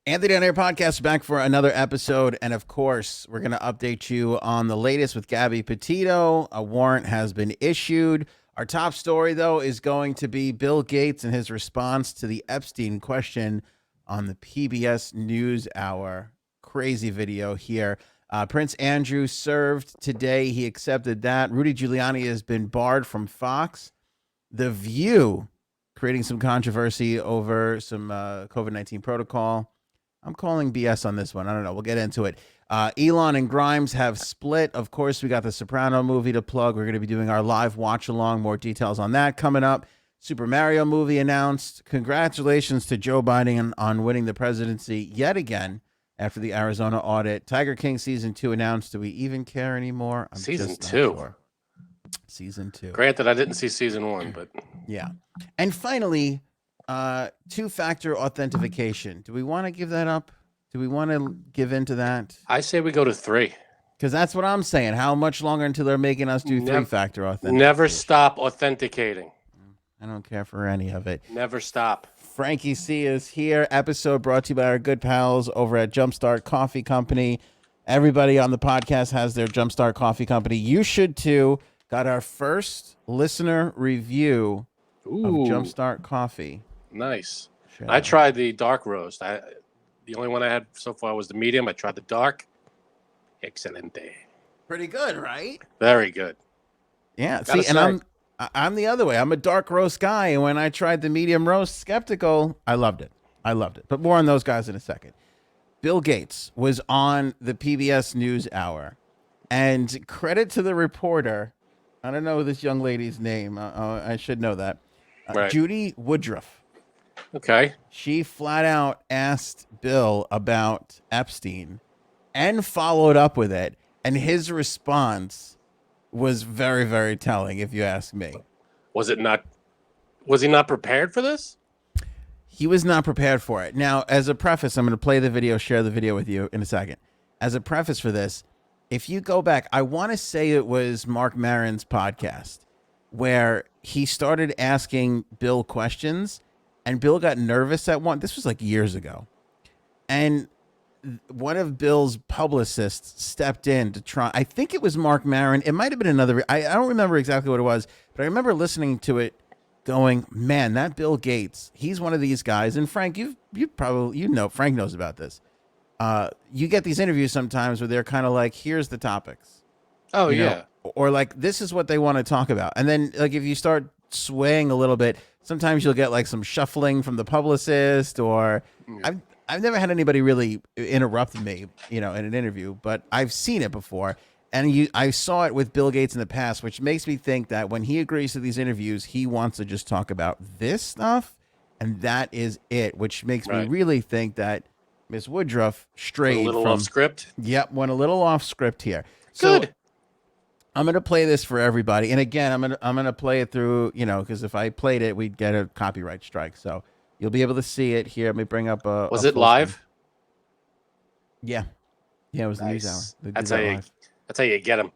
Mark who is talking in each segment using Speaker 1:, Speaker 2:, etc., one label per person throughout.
Speaker 1: Anthony on Air Podcast back for another episode. And of course, we're going to update you on the latest with Gabby Petito. A warrant has been issued. Our top story, though, is going to be Bill Gates and his response to the Epstein question on the PBS NewsHour. Crazy video here. Prince Andrew served today. He accepted that. Rudy Giuliani has been barred from Fox. The View creating some controversy over some COVID-19 protocol. I'm calling BS on this one. I don't know. We'll get into it. Elon and Grimes have split. Of course, we got the Sopranos movie to plug. We're going to be doing our live watch along. More details on that coming up. Super Mario movie announced. Congratulations to Joe Biden on winning the presidency yet again after the Arizona audit. Tiger King season 2 announced. Do we even care anymore? I'm
Speaker 2: season
Speaker 1: just not
Speaker 2: 2.
Speaker 1: sure. Season 2.
Speaker 2: Granted, I didn't see season 1, but
Speaker 1: yeah. And finally, two-factor authentication. Do we want to give that up? Do we want to give into that?
Speaker 2: I say we go to 3.
Speaker 1: Because that's what I'm saying. How much longer until they're making us do three-factor authentication?
Speaker 2: Never stop authenticating.
Speaker 1: I don't care for any of it.
Speaker 2: Never stop.
Speaker 1: Frankie C is here. Episode brought to you by our good pals over at Jumpstart Coffee Company. Everybody on the podcast has their Jumpstart Coffee Company. You should too. Got our first listener review of Jumpstart Coffee.
Speaker 2: Nice. I tried the dark roast. The only one I had so far was the medium. I tried the dark. Excelente.
Speaker 1: Pretty good, right?
Speaker 2: Very good.
Speaker 1: Yeah. See, and I'm the other way. I'm a dark roast guy, and when I tried the medium roast skeptical, I loved it. But more on those guys in a second. Bill Gates was on the PBS NewsHour, and credit to the reporter. I don't know this young lady's name. I should know that.
Speaker 2: Right.
Speaker 1: Judy Woodruff.
Speaker 2: Okay.
Speaker 1: She flat out asked Bill about Epstein and followed up with it. And his response was very, very telling, if you ask me.
Speaker 2: Was he not prepared for this?
Speaker 1: He was not prepared for it. Now, as a preface, I'm going to play the video, share the video with you in a second. As a preface for this, if you go back, I want to say it was Mark Maron's podcast where he started asking Bill questions and Bill got nervous at one. This was like years ago. And one of Bill's publicists stepped in to try. I think it was Mark Maron. It might have been another. I don't remember exactly what it was, but I remember listening to it going, man, that Bill Gates, he's one of these guys. And Frank, you probably, Frank knows about this. You get these interviews sometimes where they're kind of like, here's the topics.
Speaker 2: Oh, yeah.
Speaker 1: Or like, this is what they want to talk about. And then like, if you start swaying a little bit, sometimes you'll get like some shuffling from the publicist or I've never had anybody really interrupt me, in an interview, but I've seen it before. And I saw it with Bill Gates in the past, which makes me think that when he agrees to these interviews, he wants to just talk about this stuff. And that is it, which makes me really think that Miss Woodruff strayed
Speaker 2: a little off script.
Speaker 1: Yep, went a little off script here.
Speaker 2: Good.
Speaker 1: So I'm gonna play this for everybody, and again, I'm gonna play it through, because if I played it, we'd get a copyright strike. So you'll be able to see it here. Let me bring up a.
Speaker 2: Was it live?
Speaker 1: Screen. Yeah, it was
Speaker 2: nice.
Speaker 1: the NewsHour.
Speaker 2: That's how you get them.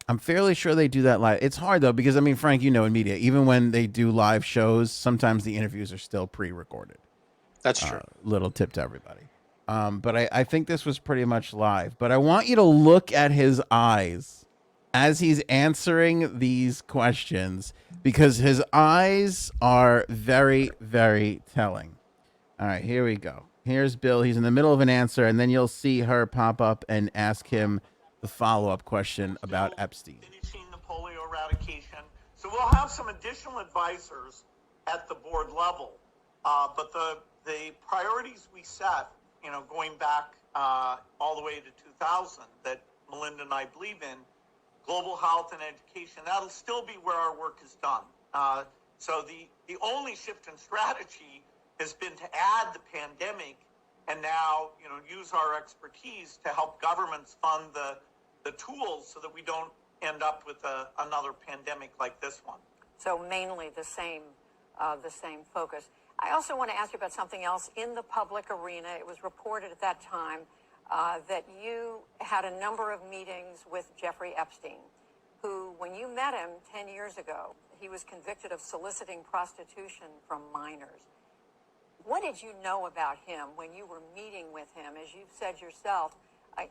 Speaker 1: I'm fairly sure they do that live. It's hard though because Frank, in media, even when they do live shows, sometimes the interviews are still pre-recorded.
Speaker 2: That's true.
Speaker 1: Little tip to everybody. But I think this was pretty much live. But I want you to look at his eyes as he's answering these questions because his eyes are very, very telling. All right, here we go. Here's Bill. He's in the middle of an answer, and then you'll see her pop up and ask him the follow-up question about Epstein.
Speaker 3: Finishing the polio eradication. So we'll have some additional advisors at the board level. But the priorities we set, going back all the way to 2000 that Melinda and I believe in, global health and education, that'll still be where our work is done. So the only shift in strategy has been to add the pandemic and now, use our expertise to help governments fund the tools so that we don't end up with another pandemic like this one.
Speaker 4: So mainly the same focus. I also want to ask you about something else in the public arena. It was reported at that time that you had a number of meetings with Jeffrey Epstein, who, when you met him 10 years ago, he was convicted of soliciting prostitution from minors. What did you know about him when you were meeting with him, as you've said yourself,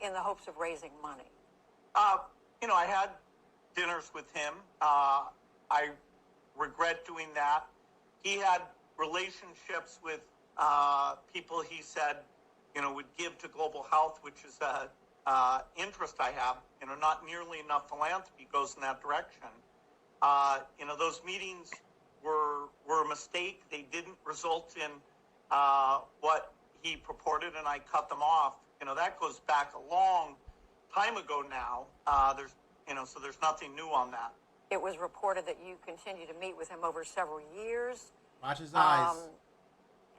Speaker 4: in the hopes of raising money?
Speaker 3: I had dinners with him. I regret doing that. He had relationships with people he said, would give to global health, which is a interest I have. Not nearly enough philanthropy goes in that direction. Those meetings were a mistake. They didn't result in what he purported, and I cut them off. That goes back a long time ago now. So there's nothing new on that.
Speaker 4: It was reported that you continued to meet with him over several years.
Speaker 1: Watch his eyes.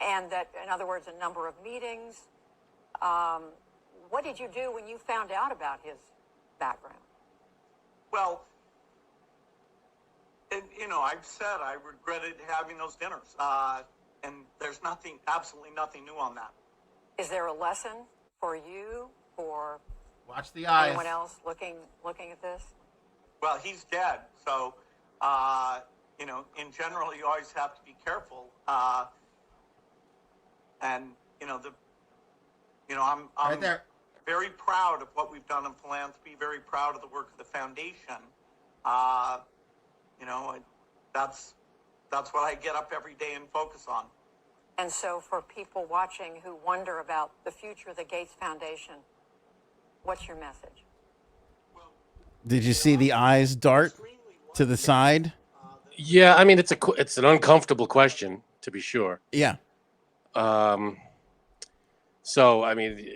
Speaker 4: And that, in other words, a number of meetings. What did you do when you found out about his background?
Speaker 3: Well, I've said I regretted having those dinners. And there's absolutely nothing new on that.
Speaker 4: Is there a lesson for you, for
Speaker 1: Watch the eyes.
Speaker 4: anyone else looking at this?
Speaker 3: Well, he's dead, so in general, you always have to be careful. I'm
Speaker 1: Right there.
Speaker 3: very proud of what we've done in philanthropy. Very proud of the work of the foundation. That's what I get up every day and focus on.
Speaker 4: And so, for people watching who wonder about the future of the Gates Foundation, what's your message?
Speaker 1: Did you see the eyes dart to the side?
Speaker 2: Yeah, I mean, it's an uncomfortable question, to be sure.
Speaker 1: Yeah.
Speaker 2: So, I mean,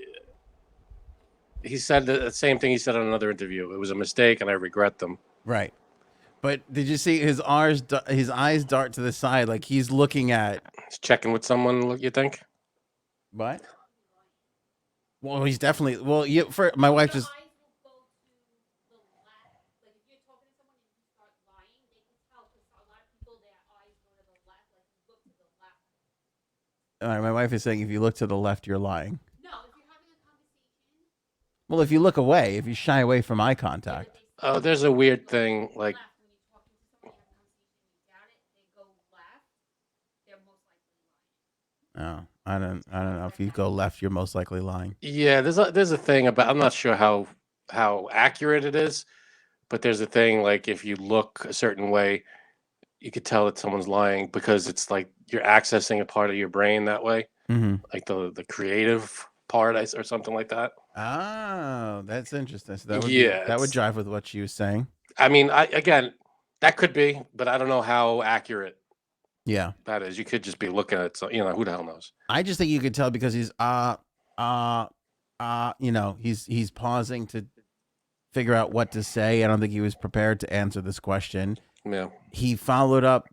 Speaker 2: he said the same thing he said on another interview. It was a mistake, and I regret them.
Speaker 1: Right. But did you see his eyes dart to the side like he's looking at...
Speaker 2: He's checking with someone, you think?
Speaker 1: What? Well, he's definitely... Well, my wife just... All right, my wife is saying if you look to the left, you're lying.
Speaker 5: No, if you're having a conversation.
Speaker 1: Well, if you look away, if you shy away from eye contact.
Speaker 2: Oh, there's a weird thing, like...
Speaker 5: When you're talking to somebody, have a conversation, you doubt it, they go left, they're most likely lying.
Speaker 1: Oh, I don't know. If you go left, you're most likely lying.
Speaker 2: Yeah, there's a thing about... I'm not sure how accurate it is, but there's a thing, like, if you look a certain way, you could tell that someone's lying because it's like you're accessing a part of your brain that way, like the creative part or something like that.
Speaker 1: Oh, that's interesting. So that would that would jive with what she was saying.
Speaker 2: I mean, again, that could be, but I don't know how accurate
Speaker 1: Yeah,
Speaker 2: that is. You could just be looking at, who the hell knows?
Speaker 1: I just think you could tell because he's he's pausing to figure out what to say. I don't think he was prepared to answer this question.
Speaker 2: Yeah.
Speaker 1: He followed up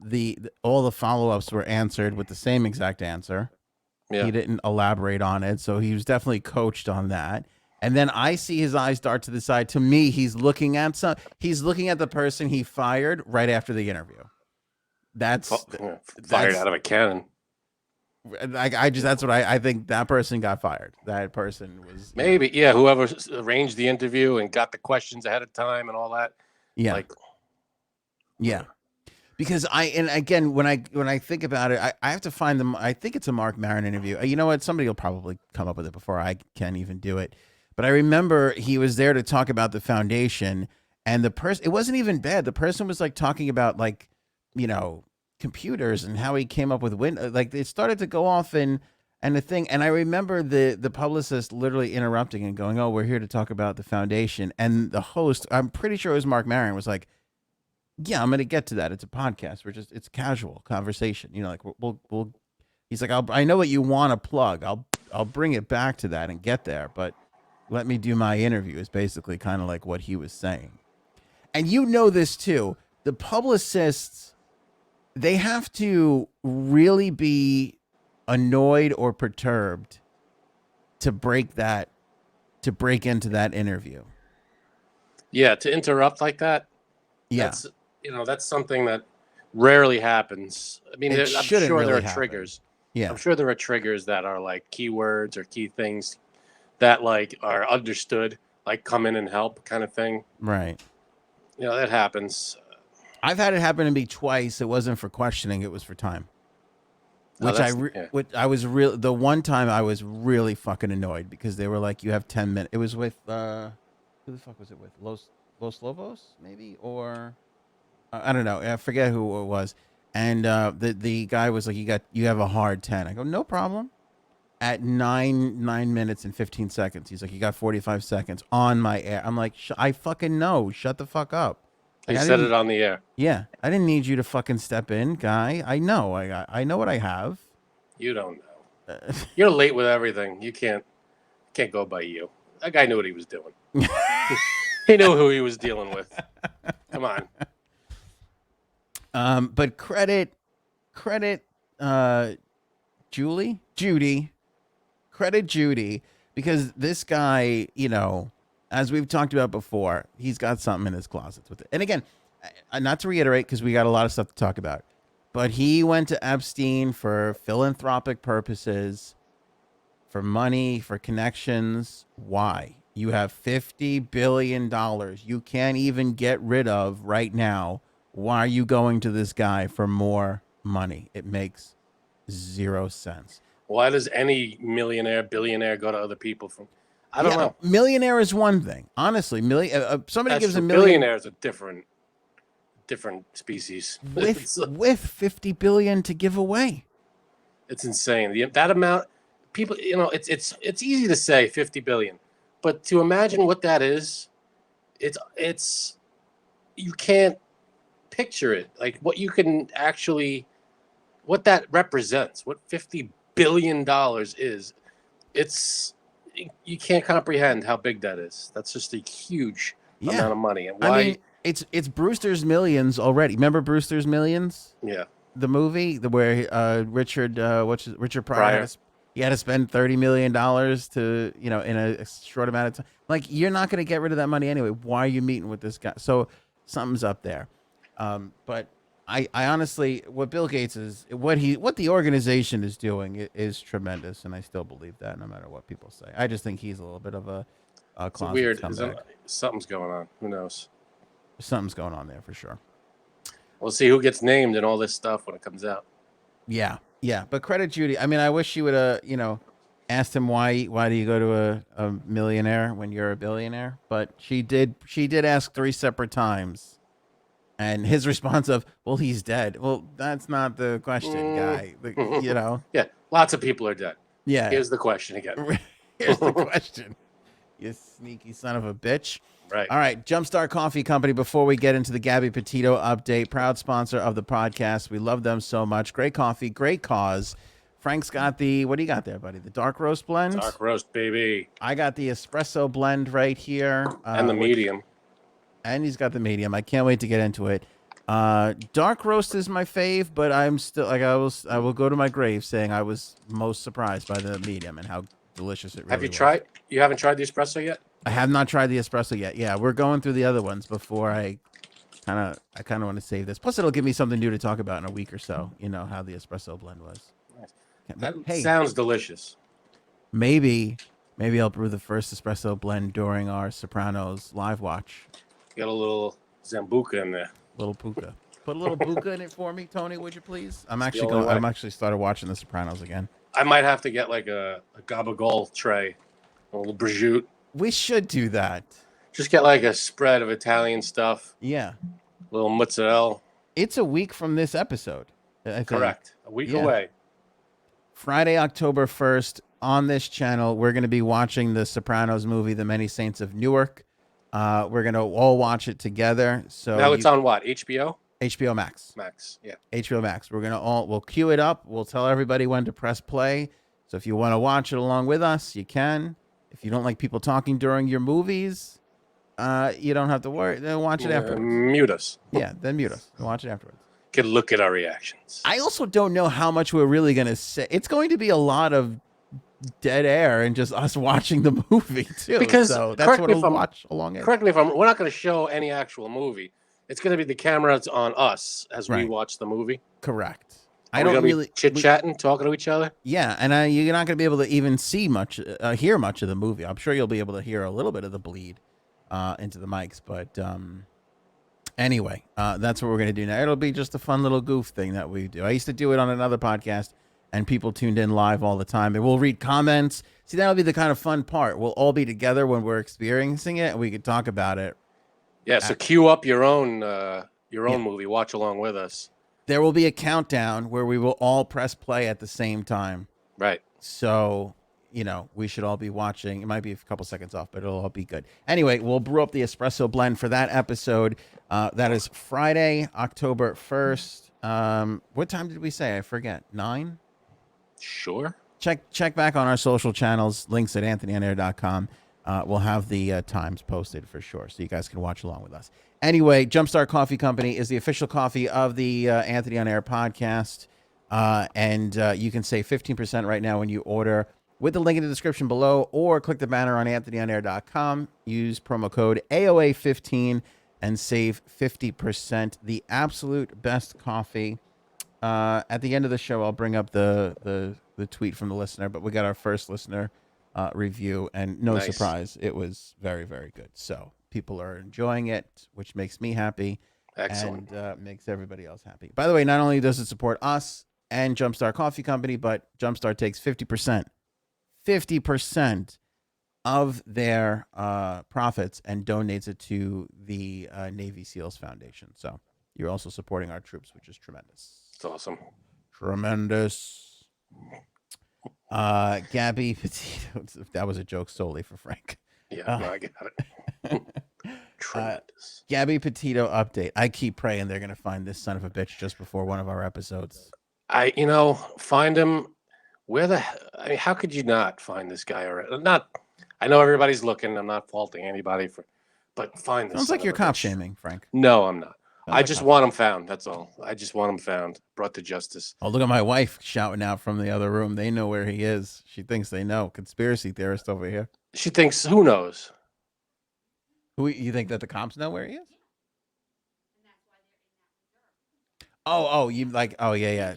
Speaker 1: all the follow-ups were answered with the same exact answer.
Speaker 2: Yeah.
Speaker 1: He didn't elaborate on it, so he was definitely coached on that. And then I see his eyes dart to the side. To me, he's looking at the person he fired right after the interview. That's
Speaker 2: fired out of a cannon.
Speaker 1: That's what I think. That person got fired. That person was
Speaker 2: maybe whoever arranged the interview and got the questions ahead of time and all that.
Speaker 1: Yeah. Yeah. Because again, when I think about it, I have to find them. I think it's a Mark Maron interview. You know what? Somebody will probably come up with it before I can even do it. But I remember he was there to talk about the foundation, and it wasn't even bad. The person was like talking about computers and how he came up with like it started to go off and the thing. And I remember the publicist literally interrupting and going, "Oh, we're here to talk about the foundation." And the host, I'm pretty sure it was Mark Maron, was like, "Yeah, I'm going to get to that. It's a podcast. It's casual conversation. We'll." He's like, I know what you want to plug. I'll bring it back to that and get there, but let me do my interview. Is basically kind of like what he was saying. And this too. The publicists, they have to really be annoyed or perturbed to break into that interview.
Speaker 2: Yeah, to interrupt like that.
Speaker 1: Yeah.
Speaker 2: That's something that rarely happens. I mean, I'm sure
Speaker 1: really
Speaker 2: there are
Speaker 1: happen.
Speaker 2: triggers.
Speaker 1: Yeah.
Speaker 2: I'm sure there are triggers that are like keywords or key things that like are understood, like come in and help kind of thing.
Speaker 1: Right.
Speaker 2: That happens.
Speaker 1: I've had it happen to me twice. It wasn't for questioning. It was for time. Which
Speaker 2: yeah.
Speaker 1: I was real. The one time I was really fucking annoyed because they were like, "You have 10 minutes." It was with who the fuck was it with? Los Lobos, maybe, or I don't know. I forget who it was. And the guy was like, you have a hard 10. I go, no problem. At 9 minutes and 15 seconds, he's like, you got 45 seconds on my air. I'm like, I fucking know. Shut the fuck up. Like,
Speaker 2: He
Speaker 1: I
Speaker 2: said
Speaker 1: didn't.
Speaker 2: it on the air.
Speaker 1: Yeah, I didn't need you to fucking step in, guy. I know. I know what I have.
Speaker 2: You don't know. You're late with everything. You can't go by you. That guy knew what he was doing. He knew who he was dealing with. Come on.
Speaker 1: But credit, Judy, credit Judy, because this guy, as we've talked about before, he's got something in his closets with it. And again, not to reiterate, because we got a lot of stuff to talk about, but he went to Epstein for philanthropic purposes, for money, for connections. Why? You have $50 billion you can't even get rid of right now. Why are you going to this guy for more money? It makes zero sense.
Speaker 2: Why does any millionaire, billionaire go to other people from? I don't know.
Speaker 1: Millionaire is one thing. Honestly, somebody gives a million.
Speaker 2: Billionaire is a different species.
Speaker 1: With 50 billion to give away.
Speaker 2: It's insane. That amount, people. It's easy to say 50 billion, but to imagine what that is, it's you can't picture it. Like what you can actually, what that represents, what $50 billion is. You can't comprehend how big that is. That's just a huge amount of money. And why?
Speaker 1: I mean, it's Brewster's Millions already. Remember Brewster's Millions?
Speaker 2: Yeah.
Speaker 1: The movie where Richard Pryor he had to spend $30 million to in a short amount of time. Like, you're not going to get rid of that money anyway. Why are you meeting with this guy? So something's up there. But I honestly, what Bill Gates is, what the organization is doing is tremendous, and I still believe that, no matter what people say. I just think he's a little bit of a closet
Speaker 2: weird.
Speaker 1: scumbag.
Speaker 2: Something's going on. Who knows?
Speaker 1: Something's going on there for sure.
Speaker 2: We'll see who gets named and all this stuff when it comes out.
Speaker 1: Yeah. But credit Judy. I mean, I wish she would have, asked him why do you go to a millionaire when you're a billionaire? But she did ask 3 separate times. And his response of, well, he's dead. Well, that's not the question, guy.
Speaker 2: Yeah, lots of people are dead.
Speaker 1: Yeah.
Speaker 2: Here's the question again.
Speaker 1: Here's the question. You sneaky son of a bitch.
Speaker 2: Right.
Speaker 1: All right. Jumpstart Coffee Company, before we get into the Gabby Petito update, proud sponsor of the podcast. We love them so much. Great coffee, great cause. Frank's got what do you got there, buddy? The dark roast blend?
Speaker 2: Dark roast, baby.
Speaker 1: I got the espresso blend right here.
Speaker 2: And the medium.
Speaker 1: And he's got the medium. I can't wait to get into it. Dark roast is my fave, but I'm still I will go to my grave saying I was most surprised by the medium and how delicious it really
Speaker 2: Have you
Speaker 1: was.
Speaker 2: tried? You haven't tried the espresso yet?
Speaker 1: I have not tried the espresso yet. Yeah, we're going through the other ones before I kind of want to save this. Plus, it'll give me something new to talk about in a week or so. How the espresso blend was.
Speaker 2: That sounds delicious.
Speaker 1: Maybe I'll brew the first espresso blend during our Sopranos live watch.
Speaker 2: Got a little Zambuca in there.
Speaker 1: Little puka. Put a little puka in it for me, Tony, would you please? I'm actually started watching the Sopranos again.
Speaker 2: I might have to get like a gabagool tray, a little prosciutto.
Speaker 1: We should do that.
Speaker 2: Just get like a spread of Italian stuff.
Speaker 1: Yeah.
Speaker 2: A little mozzarella.
Speaker 1: It's a week from this episode. I think.
Speaker 2: Correct. A week away.
Speaker 1: Friday, October 1st, on this channel, we're going to be watching the Sopranos movie, The Many Saints of Newark. We're going to all watch it together. So
Speaker 2: now it's on what? HBO?
Speaker 1: HBO Max.
Speaker 2: Max, yeah.
Speaker 1: HBO Max. We'll queue it up. We'll tell everybody when to press play. So if you want to watch it along with us, you can. If you don't like people talking during your movies, you don't have to worry. Then watch it afterwards.
Speaker 2: Mute us.
Speaker 1: Yeah, then mute us. Watch it afterwards.
Speaker 2: Can look at our reactions.
Speaker 1: I also don't know how much we're really going to say. It's going to be a lot of dead air and just us watching the movie too.
Speaker 2: Because
Speaker 1: so that's what we'll watch along.
Speaker 2: Correct me if we're not going to show any actual movie. It's going to be the cameras on us as we watch the movie.
Speaker 1: Correct.
Speaker 2: I don't really chit-chatting, talking to each other.
Speaker 1: Yeah, and you're not going to be able to even see much, hear much of the movie. I'm sure you'll be able to hear a little bit of the bleed into the mics, but anyway, that's what we're going to do now. It'll be just a fun little goof thing that we do. I used to do it on another podcast, and people tuned in live all the time. And we'll read comments. See, that'll be the kind of fun part. We'll all be together when we're experiencing it, and we could talk about it.
Speaker 2: Yeah, so queue up your own movie. Watch along with us.
Speaker 1: There will be a countdown where we will all press play at the same time.
Speaker 2: Right.
Speaker 1: So, we should all be watching. It might be a couple seconds off, but it'll all be good. Anyway, we'll brew up the espresso blend for that episode. That is Friday, October 1st. What time did we say? I forget. 9?
Speaker 2: Sure.
Speaker 1: Check back on our social channels, links at anthonyonair.com. We'll have the times posted for sure, so you guys can watch along with us. Anyway, Jumpstart Coffee Company is the official coffee of the Anthony on Air podcast, and you can save 15% right now when you order with the link in the description below, or click the banner on anthonyonair.com. Use promo code AOA15 and save 50%. The absolute best coffee. At the end of the show, I'll bring up the tweet from the listener, but we got our first listener review, and no surprise, it was very, very good. So people are enjoying it, which makes me happy.
Speaker 2: Excellent.
Speaker 1: And makes everybody else happy. By the way, not only does it support us and Jumpstart Coffee Company, but Jumpstart takes 50% of their profits and donates it to the Navy SEALs Foundation. So you're also supporting our troops, which is tremendous.
Speaker 2: It's awesome.
Speaker 1: Tremendous. Gabby Petito. That was a joke solely for Frank.
Speaker 2: Yeah, no, I got it. Tremendous.
Speaker 1: Gabby Petito update. I keep praying they're going to find this son of a bitch just before one of our episodes.
Speaker 2: Find him. How could you not find this guy already? I know everybody's looking. I'm not faulting anybody but find this.
Speaker 1: Sounds like you're cop shaming, Frank.
Speaker 2: No, I'm not. I just want him found. That's all. I just want him found, brought to justice.
Speaker 1: Oh, look at my wife shouting out from the other room. They know where he is. She thinks they know. Conspiracy theorist over here.
Speaker 2: She thinks, who knows?
Speaker 1: Who you think that the cops know where he is? Oh, you like? Oh, yeah.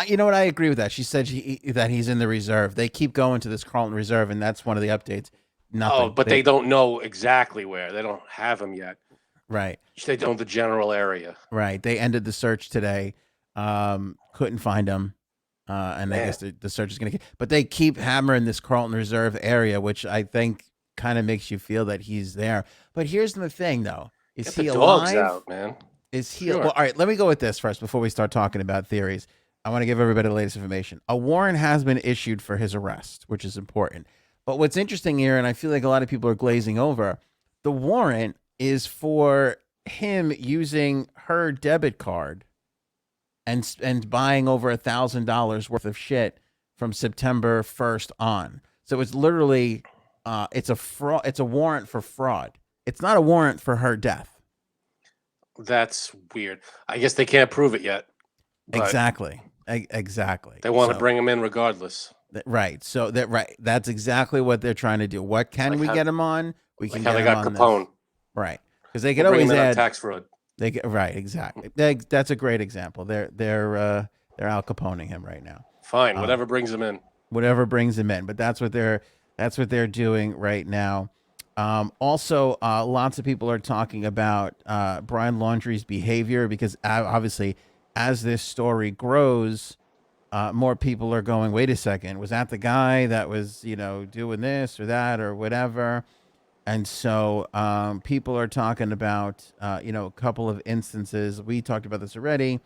Speaker 1: You know what? I agree with that. She said that he's in the reserve. They keep going to this Carlton Reserve, and that's one of the updates. Nothing.
Speaker 2: Oh, but they don't know exactly where. They don't have him yet.
Speaker 1: Right.
Speaker 2: They don't know the general area.
Speaker 1: Right. They ended the search today. Couldn't find him. And I guess the search is going to – but they keep hammering this Carlton Reserve area, which I think kind of makes you feel that he's there. But here's the thing, though. Is he alive?
Speaker 2: Dogs out, man.
Speaker 1: Is he Well, all right, let me go with this first before we start talking about theories. I want to give everybody the latest information. A warrant has been issued for his arrest, which is important. But what's interesting here, and I feel like a lot of people are glazing over, the warrant is for him using her debit card and buying over $1,000 worth of shit from September 1st on. So it's literally it's a fraud. It's a warrant for fraud. It's not a warrant for her death.
Speaker 2: That's weird. I guess they can't prove it yet.
Speaker 1: Exactly. Exactly.
Speaker 2: They want to bring him in regardless.
Speaker 1: Right. So that's exactly what they're trying to do. What can we get him on? We can get him on
Speaker 2: Capone.
Speaker 1: This. Right. Because they could always add
Speaker 2: tax fraud.
Speaker 1: Right. Exactly. That's a great example. They're Al Caponeing him right now.
Speaker 2: Fine. Whatever brings him in.
Speaker 1: Whatever brings him in. But that's what they're doing right now. Also, lots of people are talking about Brian Laundrie's behavior because obviously, as this story grows, more people are going, wait a second, was that the guy that was, doing this or that or whatever? And so people are talking about, a couple of instances. We talked about this already,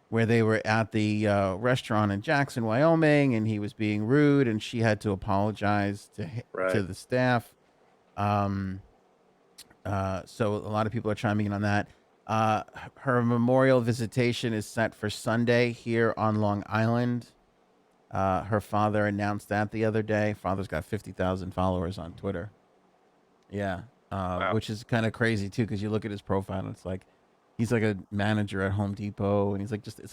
Speaker 1: where they were at the restaurant in Jackson, Wyoming, and he was being rude, and she had to apologize to the staff. So a lot of people are chiming in on that. Her memorial visitation is set for Sunday here on Long Island. Her father announced that the other day. Father's got 50,000 followers on Twitter. Yeah. Wow. Which is kind of crazy too, because you look at his profile and it's like he's like a manager at Home Depot, and he's like just a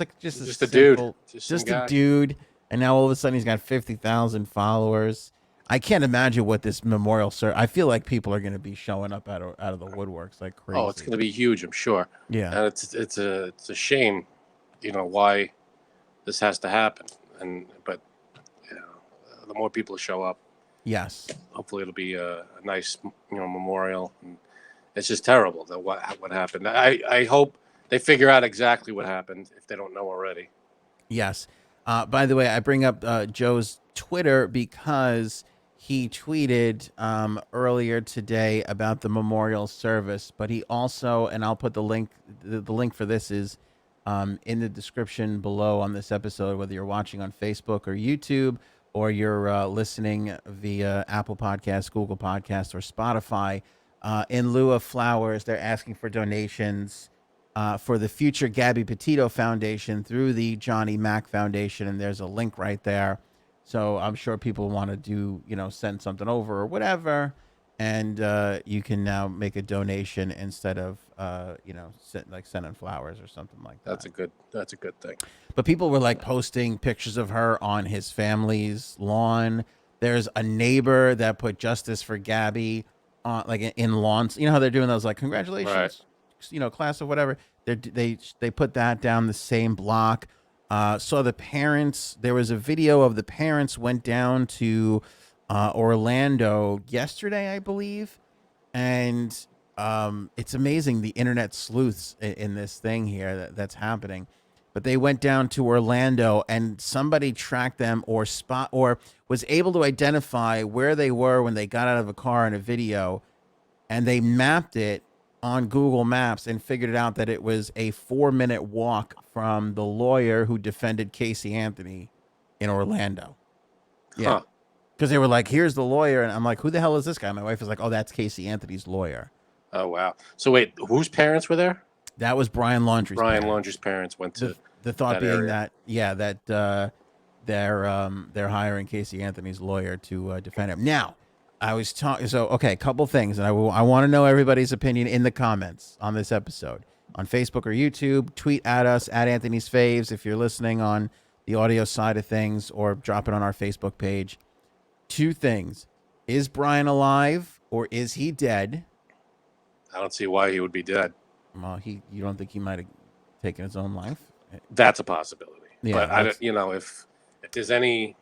Speaker 2: dude,
Speaker 1: just a dude, and now all of a sudden he's got 50,000 followers. I can't imagine what this memorial I feel like people are going to be showing up out of the woodworks like crazy.
Speaker 2: Oh, it's going to be huge, I'm sure.
Speaker 1: Yeah,
Speaker 2: and it's a shame, why this has to happen. But the more people show up,
Speaker 1: yes,
Speaker 2: hopefully it'll be a nice memorial. And it's just terrible that what happened. I hope they figure out exactly what happened if they don't know already.
Speaker 1: Yes. By the way, I bring up Joe's Twitter because he tweeted earlier today about the memorial service, but he also, and I'll put the link. The link for this is in the description below on this episode, whether you're watching on Facebook or YouTube, or you're listening via Apple Podcasts, Google Podcasts, or Spotify. In lieu of flowers, they're asking for donations for the future Gabby Petito Foundation through the Johnny Mack Foundation, and there's a link right there. So I'm sure people want to do, send something over or whatever, and you can now make a donation instead of, sending flowers or something like that.
Speaker 2: That's a good thing.
Speaker 1: But people were like posting pictures of her on his family's lawn. There's a neighbor that put justice for Gabby on, like in lawns. You know how they're doing those, like, congratulations,
Speaker 2: Right.
Speaker 1: class or whatever. They put that down the same block. Saw the parents. There was a video of the parents went down to Orlando yesterday, I believe, and it's amazing the internet sleuths in this thing here that's happening. But they went down to Orlando, and somebody tracked them or was able to identify where they were when they got out of a car in a video, and they mapped it on Google Maps and figured it out that it was a 4-minute walk from the lawyer who defended Casey Anthony in Orlando. Yeah.
Speaker 2: Huh.
Speaker 1: Because they were like, here's the lawyer. And I'm like, who the hell is this guy? My wife was like, oh, that's Casey Anthony's lawyer.
Speaker 2: Oh, wow. So wait, whose parents were there?
Speaker 1: That was Brian Laundrie's
Speaker 2: Brian
Speaker 1: parents.
Speaker 2: Laundrie's parents went to
Speaker 1: The thought
Speaker 2: that
Speaker 1: being
Speaker 2: area.
Speaker 1: that they're hiring Casey Anthony's lawyer to defend him. Now, I was talking. So, okay, a couple things, and I want to know everybody's opinion in the comments on this episode on Facebook or YouTube. Tweet at us at Anthony's Faves if you're listening on the audio side of things, or drop it on our Facebook page. Two things: is Brian alive or is he dead?
Speaker 2: I don't see why he would be dead.
Speaker 1: Well, you don't think he might have taken his own life?
Speaker 2: That's a possibility.
Speaker 1: Yeah,
Speaker 2: But I don't, if there's any,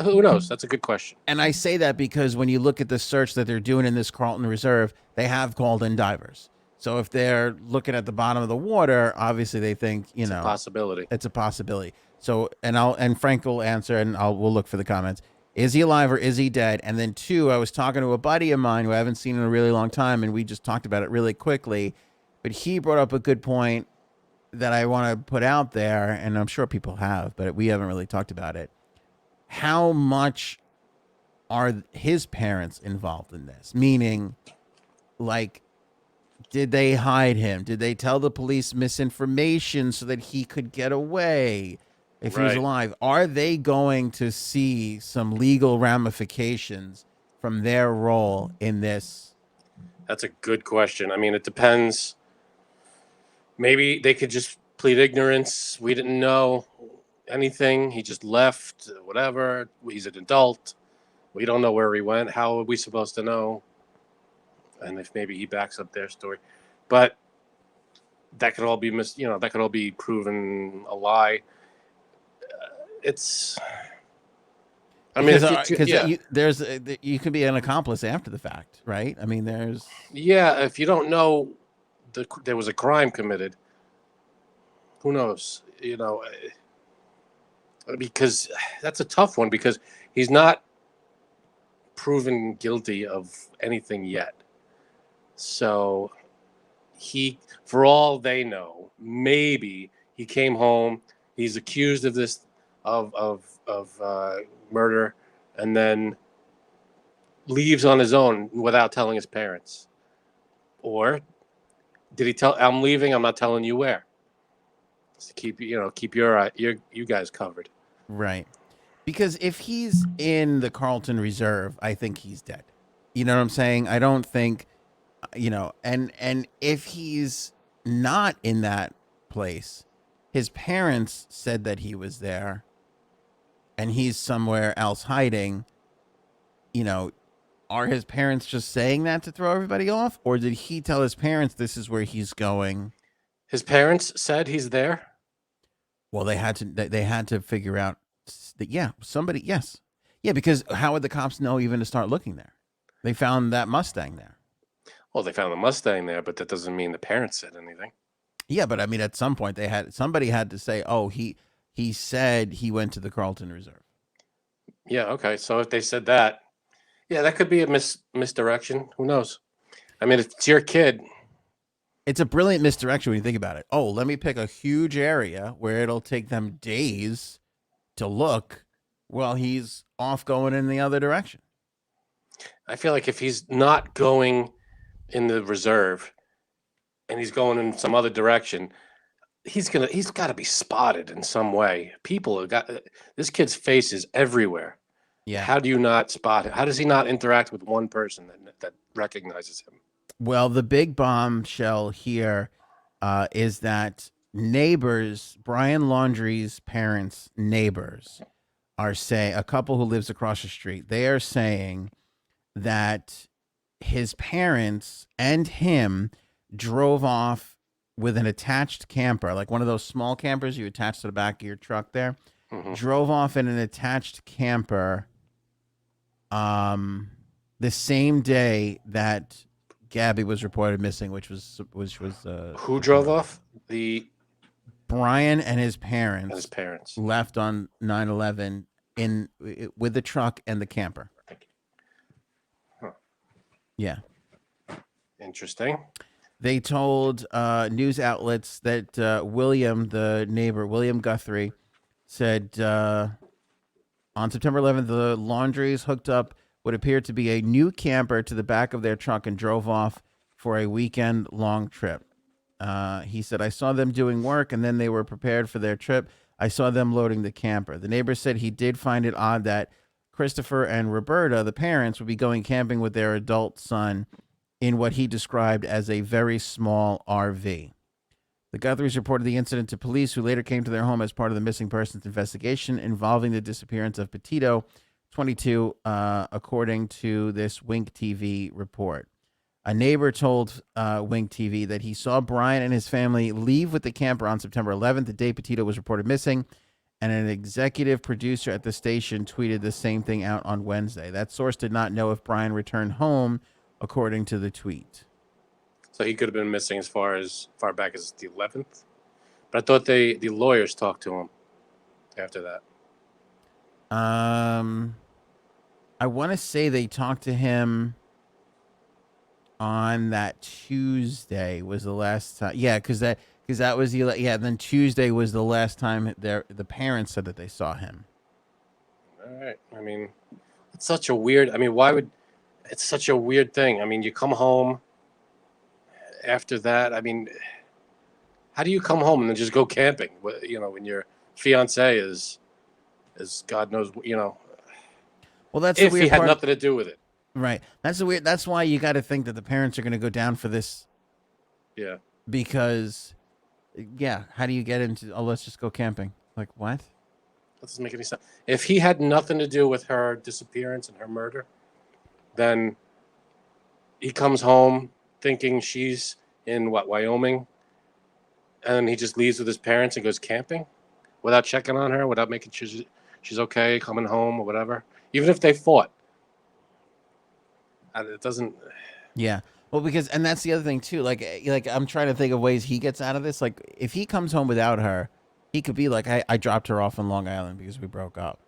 Speaker 2: who knows? That's a good question.
Speaker 1: And I say that because when you look at the search that they're doing in this Carlton Reserve, they have called in divers. So if they're looking at the bottom of the water, obviously they think,
Speaker 2: It's a possibility.
Speaker 1: it's a possibility. So, and Frank will answer, and we'll look for the comments. Is he alive or is he dead? And then two, I was talking to a buddy of mine who I haven't seen in a really long time, and we just talked about it really quickly. But he brought up a good point that I want to put out there, and I'm sure people have, but we haven't really talked about it. How much are his parents involved in this? Meaning, like, did they hide him? Did they tell the police misinformation so that he could get away if he was
Speaker 2: Right.
Speaker 1: alive? Are they going to see some legal ramifications from their role in this?
Speaker 2: That's a good question. I mean, it depends. Maybe they could just plead ignorance. We didn't know anything. He just left, whatever. He's an adult. We don't know where he went. How are we supposed to know? And if maybe he backs up their story. But that could all be that could all be proven a lie. It's. I mean,
Speaker 1: You can be an accomplice after the fact, right? I mean, there's.
Speaker 2: Yeah, if you don't know there was a crime committed, who knows? Because that's a tough one, because he's not proven guilty of anything yet. So for all they know, maybe he came home, he's accused of this of murder, and then leaves on his own without telling his parents. Or did he tell, I'm leaving, I'm not telling you where? To keep you guys covered.
Speaker 1: Right. Because if he's in the Carlton Reserve, I think he's dead. You know what I'm saying? I don't think, and if he's not in that place, his parents said that he was there and he's somewhere else hiding, are his parents just saying that to throw everybody off? Or did he tell his parents this is where he's going?
Speaker 2: His parents said he's there?
Speaker 1: Well, they had to figure out that, yes. Yeah, because how would the cops know even to start looking there? They found that Mustang there.
Speaker 2: Well, they found the Mustang there, but that doesn't mean the parents said anything.
Speaker 1: Yeah, but I mean, at some point somebody had to say, oh, he said he went to the Carlton Reserve.
Speaker 2: Yeah. Okay. So if they said that, yeah, that could be a misdirection. Who knows? I mean, it's your kid.
Speaker 1: It's a brilliant misdirection when you think about it. Oh, let me pick a huge area where it'll take them days to look while he's off going in the other direction.
Speaker 2: I feel like if he's not going in the reserve and he's going in some other direction, he's got to be spotted in some way. People have got this kid's face is everywhere.
Speaker 1: Yeah.
Speaker 2: How do you not spot him? How does he not interact with one person that recognizes him?
Speaker 1: Well, the big bombshell here is that neighbors, Brian Laundrie's parents' neighbors, are saying, a couple who lives across the street, they are saying that his parents and him drove off with an attached camper, like one of those small campers you attach to the back of your truck there, drove off in an attached camper the same day that Gabby was reported missing, which was
Speaker 2: who drove off? The
Speaker 1: Brian and his parents.
Speaker 2: And his parents
Speaker 1: left on 9/11 with the truck and the camper.
Speaker 2: Huh.
Speaker 1: Yeah.
Speaker 2: Interesting.
Speaker 1: They told news outlets that William, the neighbor, William Guthrie, said on September 11th, the Laundries hooked up what appeared to be a new camper to the back of their truck and drove off for a weekend-long trip. He said, I saw them doing work, and then they were prepared for their trip. I saw them loading the camper. The neighbor said he did find it odd that Christopher and Roberta, the parents, would be going camping with their adult son in what he described as a very small RV. The Guthries reported the incident to police, who later came to their home as part of the missing persons investigation involving the disappearance of Petito, 22, according to this Wink TV report. A neighbor told Wink TV that he saw Brian and his family leave with the camper on September 11th, the day Petito was reported missing, and an executive producer at the station tweeted the same thing out on Wednesday. That source did not know if Brian returned home, according to the tweet.
Speaker 2: So he could have been missing as far back as the 11th. But I thought the lawyers talked to him after that.
Speaker 1: I want to say they talked to him on that Tuesday was the last time. Yeah, because that was then Tuesday was the last time the parents said that they saw him.
Speaker 2: All right. I mean, it's such a weird. I mean, why would it's such a weird thing? I mean, you come home after that. I mean, how do you come home and then just go camping? You know, when your fiance is God knows, you know.
Speaker 1: Well, that's
Speaker 2: if
Speaker 1: the weird
Speaker 2: he had
Speaker 1: part.
Speaker 2: nothing to do with it.
Speaker 1: Right. That's why you got to think that the parents are going to go down for this.
Speaker 2: Yeah.
Speaker 1: Because, yeah, how do you get into, let's just go camping? Like, what?
Speaker 2: That doesn't make any sense. If he had nothing to do with her disappearance and her murder, then he comes home thinking she's in Wyoming, and he just leaves with his parents and goes camping without checking on her, without making sure she's okay, coming home or whatever. Even if they fought. It doesn't.
Speaker 1: Yeah. Well, and that's the other thing too. Like I'm trying to think of ways he gets out of this. Like if he comes home without her, he could be like, I dropped her off on Long Island because we broke up.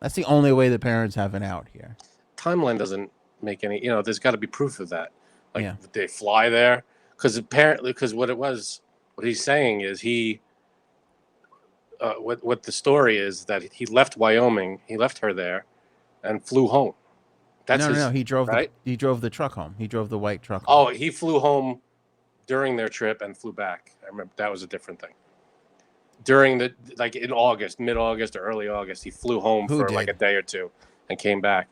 Speaker 1: That's the only way the parents have an out here.
Speaker 2: Timeline doesn't make any. You know, there's got to be proof of that. Like they fly there because what he's saying is what the story is that he left Wyoming, he left her there, and flew home.
Speaker 1: No. He drove
Speaker 2: right?
Speaker 1: He drove the truck home. He drove the white truck home.
Speaker 2: Oh, he flew home during their trip and flew back. I remember that was a different thing. During in August, mid-August or early August, he flew home for like a day or two and came back.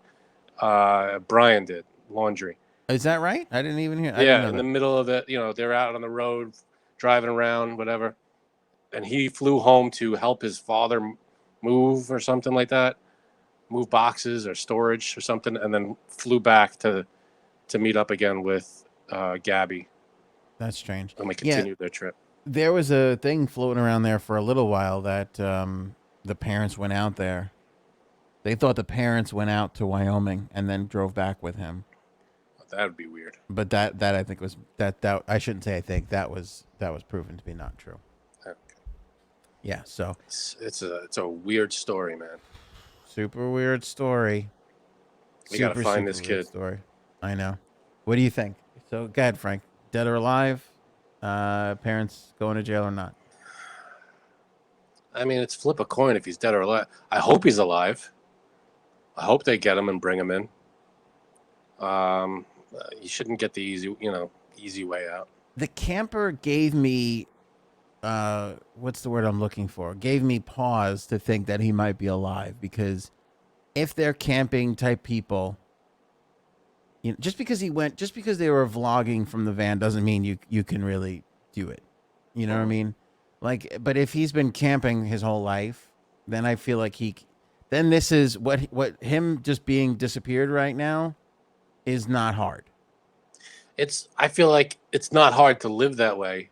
Speaker 2: Brian did. Laundrie.
Speaker 1: Is that right? I didn't even hear.
Speaker 2: Yeah, in the middle of it, they're out on the road, driving around, whatever. And he flew home to help his father move or something like that. Move boxes or storage or something, and then flew back to meet up again with Gabby.
Speaker 1: That's strange.
Speaker 2: And they continued their trip.
Speaker 1: There was a thing floating around there for a little while that the parents went out there. They thought the parents went out to Wyoming and then drove back with him.
Speaker 2: That would be weird.
Speaker 1: But that I think was that I shouldn't say I think that was proven to be not true.
Speaker 2: Okay.
Speaker 1: Yeah, so
Speaker 2: It's a weird story, man.
Speaker 1: super weird story.
Speaker 2: We gotta
Speaker 1: Super,
Speaker 2: find
Speaker 1: super
Speaker 2: this
Speaker 1: weird
Speaker 2: kid.
Speaker 1: story. I know. What do you think? So, go ahead, Frank. Dead or alive? Parents going to jail or not?
Speaker 2: I mean, it's flip a coin if he's dead or alive. I hope he's alive. I hope they get him and bring him in. You shouldn't get the easy way out.
Speaker 1: The camper gave me, what's the word I'm looking for? Gave me pause to think that he might be alive, because if they're camping type people, just because they were vlogging from the van doesn't mean you can really do it. You know what I mean? Like, but if he's been camping his whole life, then I feel like then this is what him just being disappeared right now is not hard.
Speaker 2: I feel like it's not hard to live that way,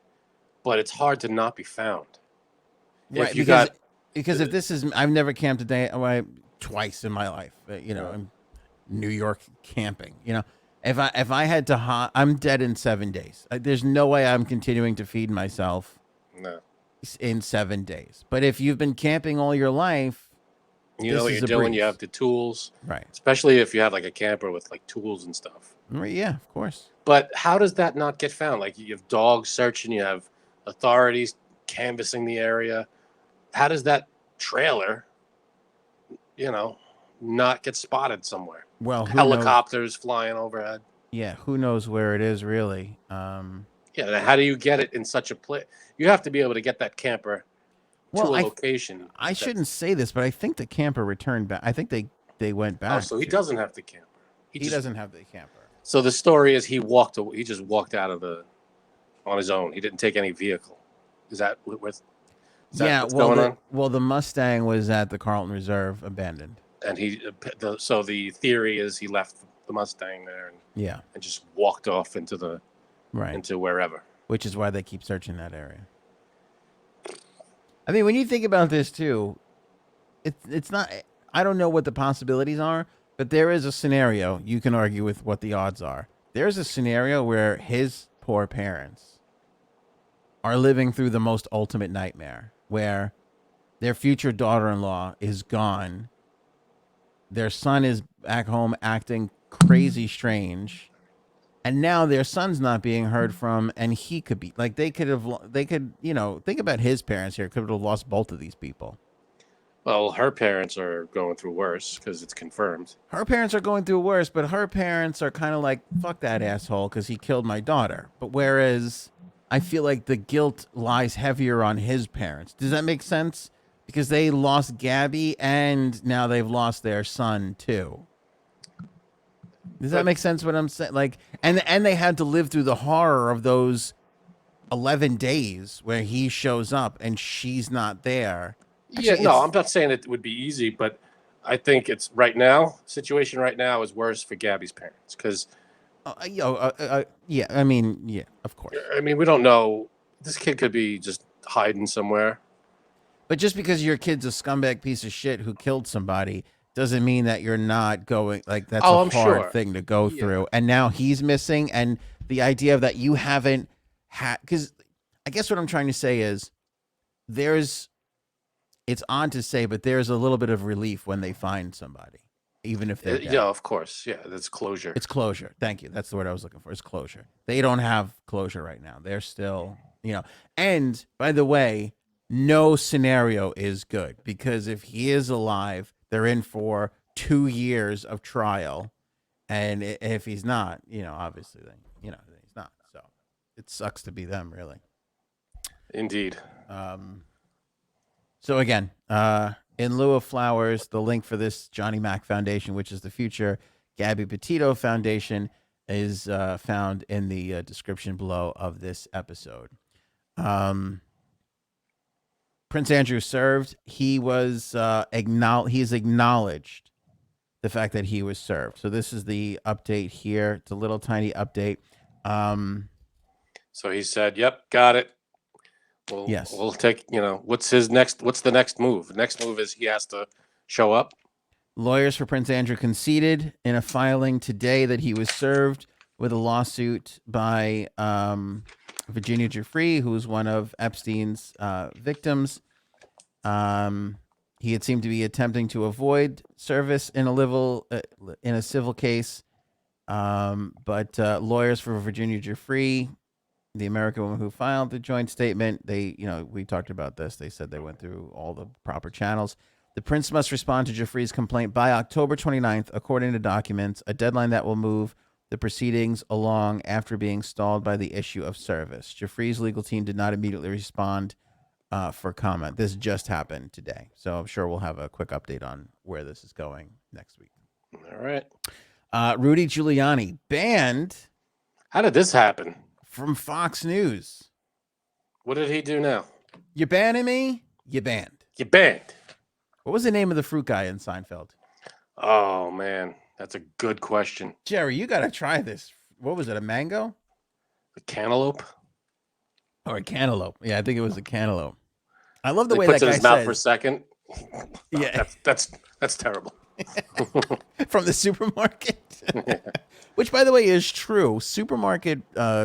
Speaker 2: but it's hard to not be found.
Speaker 1: Right,
Speaker 2: If you got
Speaker 1: because if this is, I've never camped a day, twice in my life. I'm New York camping. If I had to, I'm dead in 7 days. There's no way I'm continuing to feed myself
Speaker 2: no,
Speaker 1: in 7 days. But if you've been camping all your life,
Speaker 2: you know what you're doing. You have the tools,
Speaker 1: right?
Speaker 2: Especially if you have like a camper with like tools and stuff.
Speaker 1: Right, yeah, of course.
Speaker 2: But how does that not get found? Like you have dogs searching, you have authorities canvassing the area. How does that trailer, not get spotted somewhere?
Speaker 1: Well,
Speaker 2: Helicopters flying overhead.
Speaker 1: Yeah, who knows where it is really?
Speaker 2: Yeah, how do you get it in such a place? You have to be able to get that camper to a location.
Speaker 1: I shouldn't say this, but I think the camper returned back. I think they went back.
Speaker 2: Oh, so he doesn't have the camper.
Speaker 1: He doesn't have the camper.
Speaker 2: So the story is he just walked out of on his own. He didn't take any vehicle. Is that what's going on?
Speaker 1: Well, the Mustang was at the Carlton Reserve, abandoned.
Speaker 2: And so the theory is he left the Mustang there and just walked off into into wherever.
Speaker 1: Which is why they keep searching that area. I mean, when you think about this too, it's not. I don't know what the possibilities are, but there is a scenario. You can argue with what the odds are. There's a scenario where his poor parents are living through the most ultimate nightmare, where their future daughter-in-law is gone. Their son is back home acting crazy strange. And now their son's not being heard from, and he could be like, think about his parents here. Could have lost both of these people.
Speaker 2: Well, her parents are going through worse because it's confirmed.
Speaker 1: Her parents are going through worse, but her parents are kind of like, fuck that asshole because he killed my daughter. But whereas I feel like the guilt lies heavier on his parents. Does that make sense? Because they lost Gabby and now they've lost their son too. Does that make sense what I'm saying? Like, and they had to live through the horror of those 11 days where he shows up and she's not there.
Speaker 2: Actually, I'm not saying it would be easy, but I think situation right now is worse for Gabby's parents because
Speaker 1: yeah, I mean, yeah, of course.
Speaker 2: I mean, we don't know. This kid could be just hiding somewhere.
Speaker 1: But just because your kid's a scumbag piece of shit who killed somebody doesn't mean that you're not going, like, that's a hard thing to go through. And now he's missing. And the idea of that you haven't had, because I guess what I'm trying to say is it's odd to say, but there's a little bit of relief when they find somebody, even if they're dead.
Speaker 2: Yeah, of course. Yeah, that's closure.
Speaker 1: It's closure. Thank you. That's the word I was looking for. It's closure. They don't have closure right now. They're still, and by the way, no scenario is good, because if he is alive, they're in for 2 years of trial. And if he's not, obviously then, he's not. So it sucks to be them, really.
Speaker 2: Indeed.
Speaker 1: So again, in lieu of flowers, the link for this Johnny Mac Foundation, which is the future Gabby Petito Foundation, is found in the description below of this episode. Prince Andrew served. He was he's acknowledged the fact that he was served. So this is the update here. It's a little tiny update.
Speaker 2: So he said, "Yep, got it." Well,
Speaker 1: yes.
Speaker 2: We'll take. What's the next move? The next move is he has to show up.
Speaker 1: Lawyers for Prince Andrew conceded in a filing today that he was served with a lawsuit by Virginia Giuffre, who was one of Epstein's victims. He had seemed to be attempting to avoid service in a civil case. But lawyers for Virginia Jeffrey, the American woman who filed the joint statement, we talked about this. They said they went through all the proper channels. The prince must respond to Jeffrey's complaint by October 29th, according to documents, a deadline that will move the proceedings along after being stalled by the issue of service. Jeffrey's legal team did not immediately respond for comment. This just happened today. So I'm sure we'll have a quick update on where this is going next week.
Speaker 2: All right.
Speaker 1: Rudy Giuliani banned.
Speaker 2: How did this happen?
Speaker 1: From Fox News.
Speaker 2: What did he do now?
Speaker 1: You banning me? You banned.
Speaker 2: You banned.
Speaker 1: What was the name of the fruit guy in Seinfeld?
Speaker 2: Oh, man. That's a good question.
Speaker 1: Jerry, you got to try this. What was it, a mango?
Speaker 2: A cantaloupe?
Speaker 1: Or a cantaloupe. Yeah, I think it was a cantaloupe. I love the way
Speaker 2: puts
Speaker 1: that
Speaker 2: it in
Speaker 1: guy
Speaker 2: his mouth
Speaker 1: says.
Speaker 2: for a second.
Speaker 1: Yeah.
Speaker 2: That's terrible.
Speaker 1: From the supermarket. Which, by the way, is true. Supermarket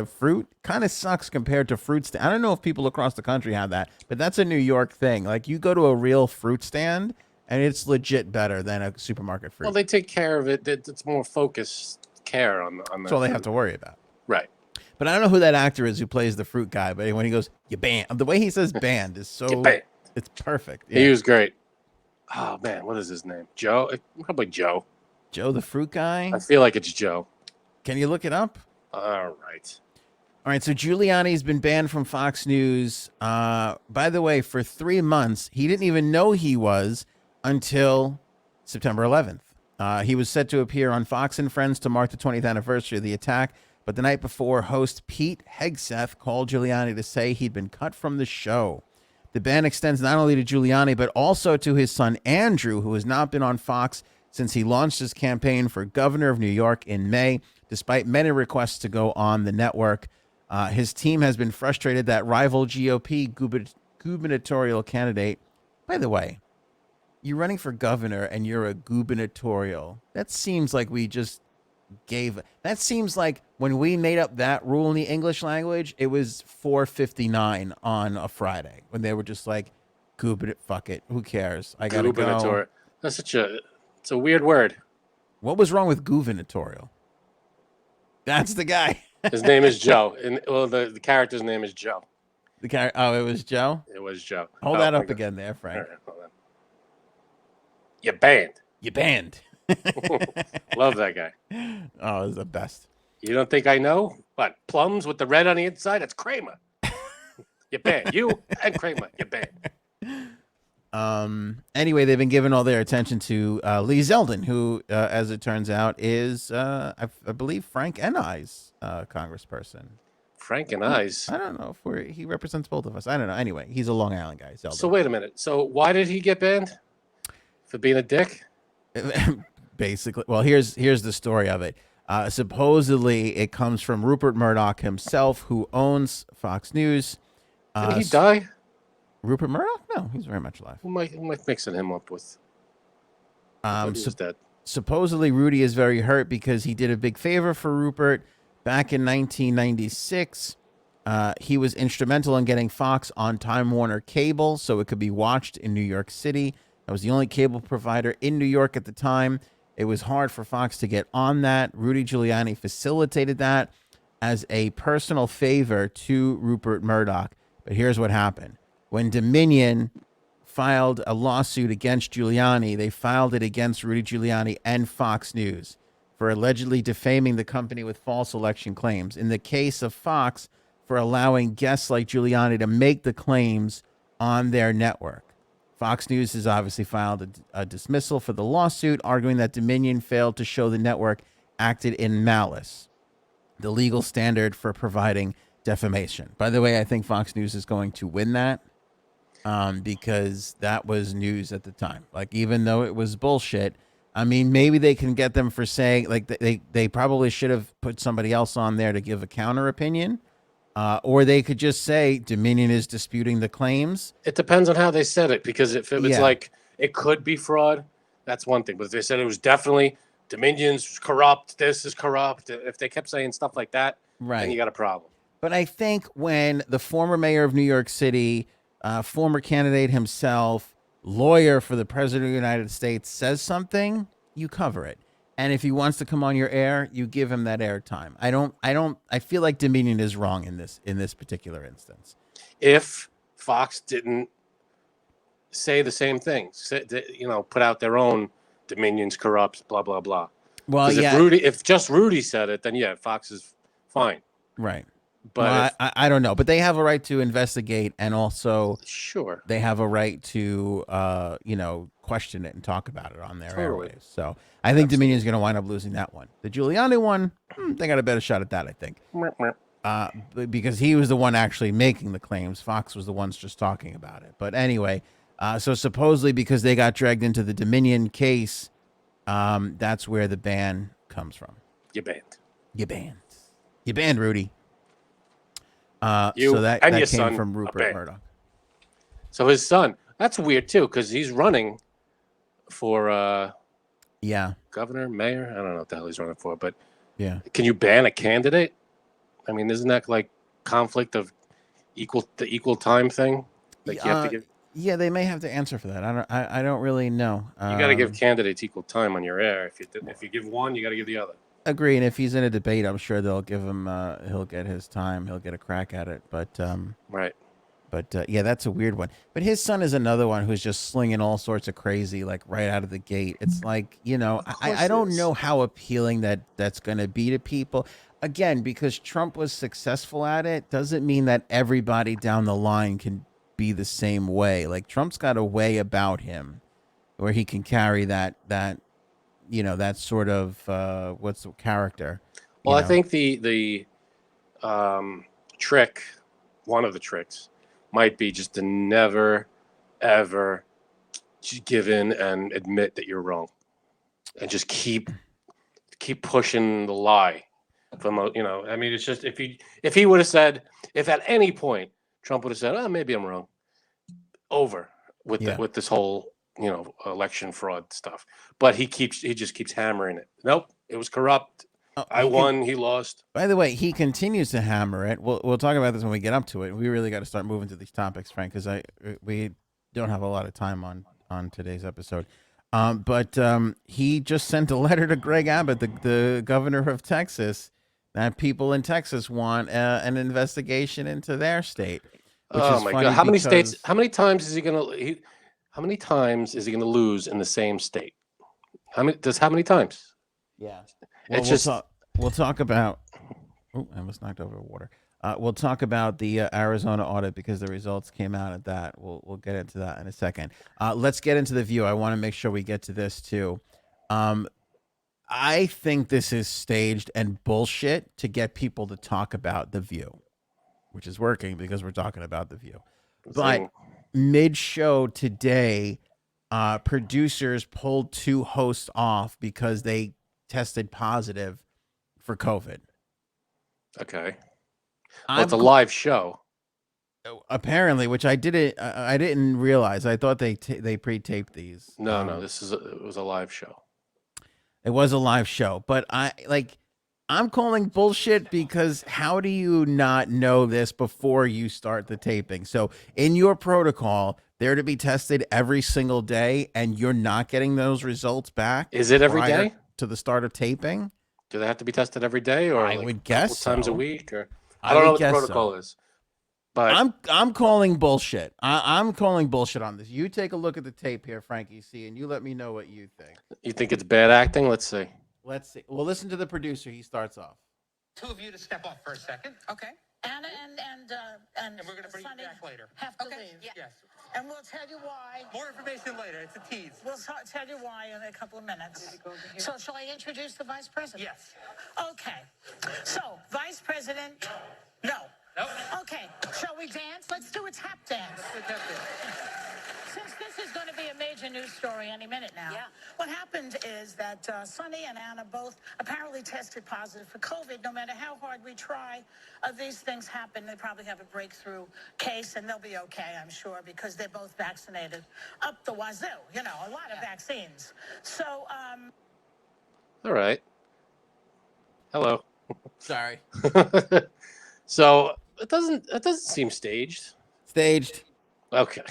Speaker 1: fruit kind of sucks compared to fruit stand. I don't know if people across the country have that, but that's a New York thing. Like, you go to a real fruit stand, and it's legit better than a supermarket fruit.
Speaker 2: Well, they take care of it. It's more focused care on that.
Speaker 1: That's all they have to worry about.
Speaker 2: Right.
Speaker 1: But I don't know who that actor is who plays the fruit guy, but when he goes, you banned. The way he says banned is so... It's perfect. Yeah.
Speaker 2: He was great. Oh, man, what is his name? Joe? Probably Joe.
Speaker 1: Joe the fruit guy?
Speaker 2: I feel like it's Joe.
Speaker 1: Can you look it up?
Speaker 2: All right.
Speaker 1: All right, so Giuliani's been banned from Fox News. By the way, for 3 months, he didn't even know he was until September 11th. He was set to appear on Fox and Friends to mark the 20th anniversary of the attack, but the night before, host Pete Hegseth called Giuliani to say he'd been cut from the show. The ban extends not only to Giuliani, but also to his son Andrew, who has not been on Fox since he launched his campaign for governor of New York in May, despite many requests to go on the network. His team has been frustrated that rival GOP gubernatorial candidate, by the way, you're running for governor and you're a gubernatorial. That seems like that seems like when we made up that rule in the English language, it was 4:59 on a Friday when they were just like, fuck it. Who cares? I got to go.
Speaker 2: That's it's a weird word.
Speaker 1: What was wrong with gubernatorial? That's the guy.
Speaker 2: His name is Joe. The character's name is Joe.
Speaker 1: It was Joe?
Speaker 2: It was Joe.
Speaker 1: Hold that up again there, Frank.
Speaker 2: All right, hold on. You banned.
Speaker 1: You banned.
Speaker 2: Love that guy.
Speaker 1: Oh, it's the best.
Speaker 2: You don't think I know? What, plums with the red on the inside? It's Kramer. You banned. You and Kramer. You banned.
Speaker 1: Anyway, they've been giving all their attention to Lee Zeldin, who, as it turns out, is, I believe, Frank and I's congressperson.
Speaker 2: Frank and I's?
Speaker 1: I don't know if he represents both of us. I don't know. Anyway, he's a Long Island guy. Zeldin.
Speaker 2: So wait a minute. So why did he get banned? For being a dick?
Speaker 1: Basically. Well, here's the story of it. Supposedly, it comes from Rupert Murdoch himself, who owns Fox News.
Speaker 2: Did he die?
Speaker 1: Rupert Murdoch? No, he's very much alive.
Speaker 2: Who am I mixing him up with? He's dead.
Speaker 1: Supposedly, Rudy is very hurt because he did a big favor for Rupert back in 1996. He was instrumental in getting Fox on Time Warner Cable so it could be watched in New York City. That was the only cable provider in New York at the time. It was hard for Fox to get on that. Rudy Giuliani facilitated that as a personal favor to Rupert Murdoch. But here's what happened. When Dominion filed a lawsuit against Giuliani, they filed it against Rudy Giuliani and Fox News for allegedly defaming the company with false election claims. In the case of Fox, for allowing guests like Giuliani to make the claims on their network. Fox News has obviously filed a dismissal for the lawsuit, arguing that Dominion failed to show the network acted in malice, the legal standard for providing defamation. By the way, I think Fox News is going to win that because that was news at the time. Like, even though it was bullshit, I mean, maybe they can get them for saying, like, they probably should have put somebody else on there to give a counter opinion. Or they could just say Dominion is disputing the claims.
Speaker 2: It depends on how they said it, because if it was like it could be fraud, that's one thing. But if they said it was definitely Dominion's corrupt, this is corrupt, if they kept saying stuff like that, then you got a problem.
Speaker 1: But I think when the former mayor of New York City former candidate himself, lawyer for the president of the United States, says something, you cover it. And if he wants to come on your air, you give him that airtime. I feel like Dominion is wrong in this particular instance.
Speaker 2: If Fox didn't say the same thing, put out their own Dominion's corrupt, blah blah blah.
Speaker 1: Well,
Speaker 2: Because
Speaker 1: yeah,
Speaker 2: if just Rudy said it, then yeah, Fox is fine.
Speaker 1: right.
Speaker 2: But
Speaker 1: Well, I don't know, but they have a right to investigate, and also
Speaker 2: sure,
Speaker 1: they have a right to question it and talk about it on their
Speaker 2: Totally.
Speaker 1: airwaves. So I think Dominion's going to wind up losing that one. The Giuliani one, they got a better shot at that, I think, because he was the one actually making the claims. Fox was the ones just talking about it. But anyway, so supposedly because they got dragged into the Dominion case, that's where the ban comes from.
Speaker 2: you banned.
Speaker 1: You banned Rudy.
Speaker 2: You
Speaker 1: So that
Speaker 2: and
Speaker 1: came
Speaker 2: your son
Speaker 1: from
Speaker 2: are
Speaker 1: Rupert
Speaker 2: banned.
Speaker 1: Murdoch.
Speaker 2: So his son, that's weird too, because he's running for
Speaker 1: Yeah,
Speaker 2: governor, mayor. I don't know what the hell he's running for, but
Speaker 1: yeah.
Speaker 2: can you ban a candidate? I mean, isn't that like conflict of the equal time thing? Like you have to give.
Speaker 1: Yeah, they may have to answer for that. I don't really know.
Speaker 2: You got to give candidates equal time on your air. If you give one, you got to give the other.
Speaker 1: Agree, and if he's in a debate, I'm sure they'll give him. He'll get his time. He'll get a crack at it. But
Speaker 2: Right.
Speaker 1: yeah, that's a weird one. But his son is another one who's just slinging all sorts of crazy, like right out of the gate. It's like, I don't know how appealing that's going to be to people. Again, because Trump was successful at it, doesn't mean that everybody down the line can be the same way. Like Trump's got a way about him where he can carry that sort of what's the character.
Speaker 2: Well, I think the trick, one of the tricks, might be just to never, ever give in and admit that you're wrong, and just keep pushing the lie. I mean, it's just if he would have said, if at any point Trump would have said, "Oh, maybe I'm wrong," over with with this whole election fraud stuff, but he just keeps hammering it. Nope, it was corrupt. I won, he lost.
Speaker 1: By the way, he continues to hammer it. We'll talk about this when we get up to it. We really got to start moving to these topics, Frank, because we don't have a lot of time on today's episode. But he just sent a letter to Greg Abbott, the governor of Texas, that people in Texas want an investigation into their state.
Speaker 2: Oh my God! How many states? How many times is he gonna? How many times is he gonna lose in the same state? How many times?
Speaker 1: Yeah. Well, we'll talk about. Oh, I almost knocked over water. We'll talk about the Arizona audit because the results came out at that. We'll get into that in a second. Let's get into the View. I want to make sure we get to this too. I think this is staged and bullshit to get people to talk about the View, which is working because we're talking about the View. But mid-show today, producers pulled 2 hosts off because they tested positive for COVID.
Speaker 2: Okay. Well, it's a live show.
Speaker 1: Apparently, which I didn't realize. I thought they pre-taped these.
Speaker 2: No, it was a live show.
Speaker 1: It was a live show, but I'm calling bullshit because how do you not know this before you start the taping? So in your protocol, they're to be tested every single day, and you're not getting those results back.
Speaker 2: Is it every day
Speaker 1: to the start of taping?
Speaker 2: Do they have to be tested every day, or
Speaker 1: I would guess
Speaker 2: times
Speaker 1: so.
Speaker 2: a week? Or I don't know what the protocol is. But
Speaker 1: I'm calling bullshit. I'm calling bullshit on this. You take a look at the tape here, Frankie C, and you let me know what you think.
Speaker 2: You think it's bad acting? Let's see.
Speaker 1: Let's see. Well, listen to the producer. He starts off.
Speaker 6: 2 of you to step off for a second. Okay.
Speaker 7: Anna and
Speaker 6: we're going to bring you
Speaker 7: Sonny
Speaker 6: back later.
Speaker 7: have to
Speaker 6: Okay.
Speaker 7: leave.
Speaker 6: Yes.
Speaker 7: And we'll tell you why.
Speaker 6: More information later. It's a tease.
Speaker 7: We'll tell you why in a couple of minutes. So shall I introduce the vice president?
Speaker 6: Yes.
Speaker 7: Okay. So, vice president, no.
Speaker 6: Nope.
Speaker 7: Okay. Shall we dance? Let's do a tap dance. Since this is going to be a major news story any minute now, what happened is that Sonny and Anna both apparently tested positive for COVID. No matter how hard we try, these things happen. They probably have a breakthrough case, and they'll be okay, I'm sure, because they're both vaccinated up the wazoo. A lot of vaccines. So,
Speaker 2: All right. Hello.
Speaker 1: Sorry.
Speaker 2: So it doesn't seem staged.
Speaker 1: Staged.
Speaker 2: Okay.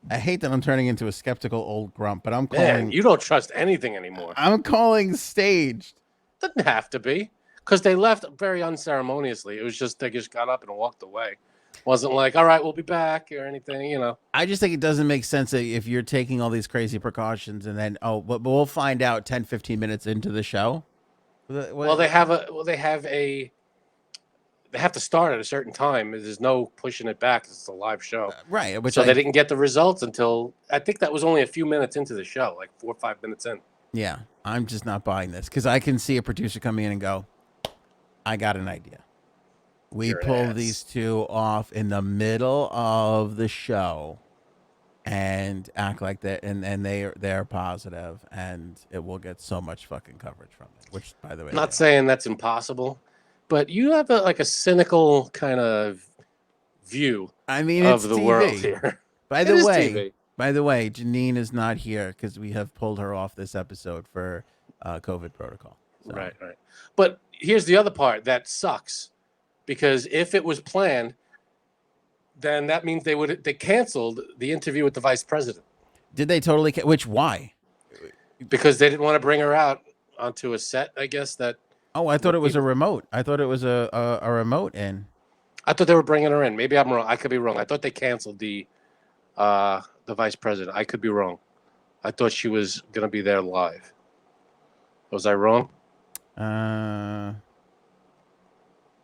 Speaker 1: I hate that I'm turning into a skeptical old grump, but I'm
Speaker 2: Man,
Speaker 1: calling.
Speaker 2: you don't trust anything anymore.
Speaker 1: I'm calling staged.
Speaker 2: Doesn't have to be, because they left very unceremoniously. It was just they just got up and walked away. Wasn't like, all right, we'll be back or anything, you know.
Speaker 1: I just think it doesn't make sense that if you're taking all these crazy precautions and then but we'll find out 10, 15 minutes into the show.
Speaker 2: Well, they have they have to start at a certain time. There's no pushing it back. It's a live show.
Speaker 1: Right. Which
Speaker 2: So they didn't get the results until I think that was only a few minutes into the show, like 4 or 5 minutes in.
Speaker 1: Yeah, I'm just not buying this because I can see a producer come in and go, I got an idea. We
Speaker 2: You're an
Speaker 1: pull
Speaker 2: ass.
Speaker 1: these two off in the middle of the show and act like that, and they're positive, and it will get so much fucking coverage from it. Which, by the way,
Speaker 2: I'm not saying that's impossible, but you have a cynical kind of view
Speaker 1: I mean,
Speaker 2: of
Speaker 1: it's
Speaker 2: the
Speaker 1: TV.
Speaker 2: world here.
Speaker 1: By
Speaker 2: It
Speaker 1: the
Speaker 2: is
Speaker 1: way,
Speaker 2: TV.
Speaker 1: by the way, Janine is not here because we have pulled her off this episode for COVID protocol. So.
Speaker 2: Right. But here's the other part that sucks, because if it was planned, then that means they canceled the interview with the vice president
Speaker 1: Did they totally? Which why?
Speaker 2: because they didn't want to bring her out onto a set. I guess that.
Speaker 1: Oh, I thought it was a remote. I thought it was a remote in.
Speaker 2: I thought they were bringing her in. Maybe I'm wrong. I could be wrong. I thought they canceled the vice president. I could be wrong. I thought she was gonna be there live. Was I wrong?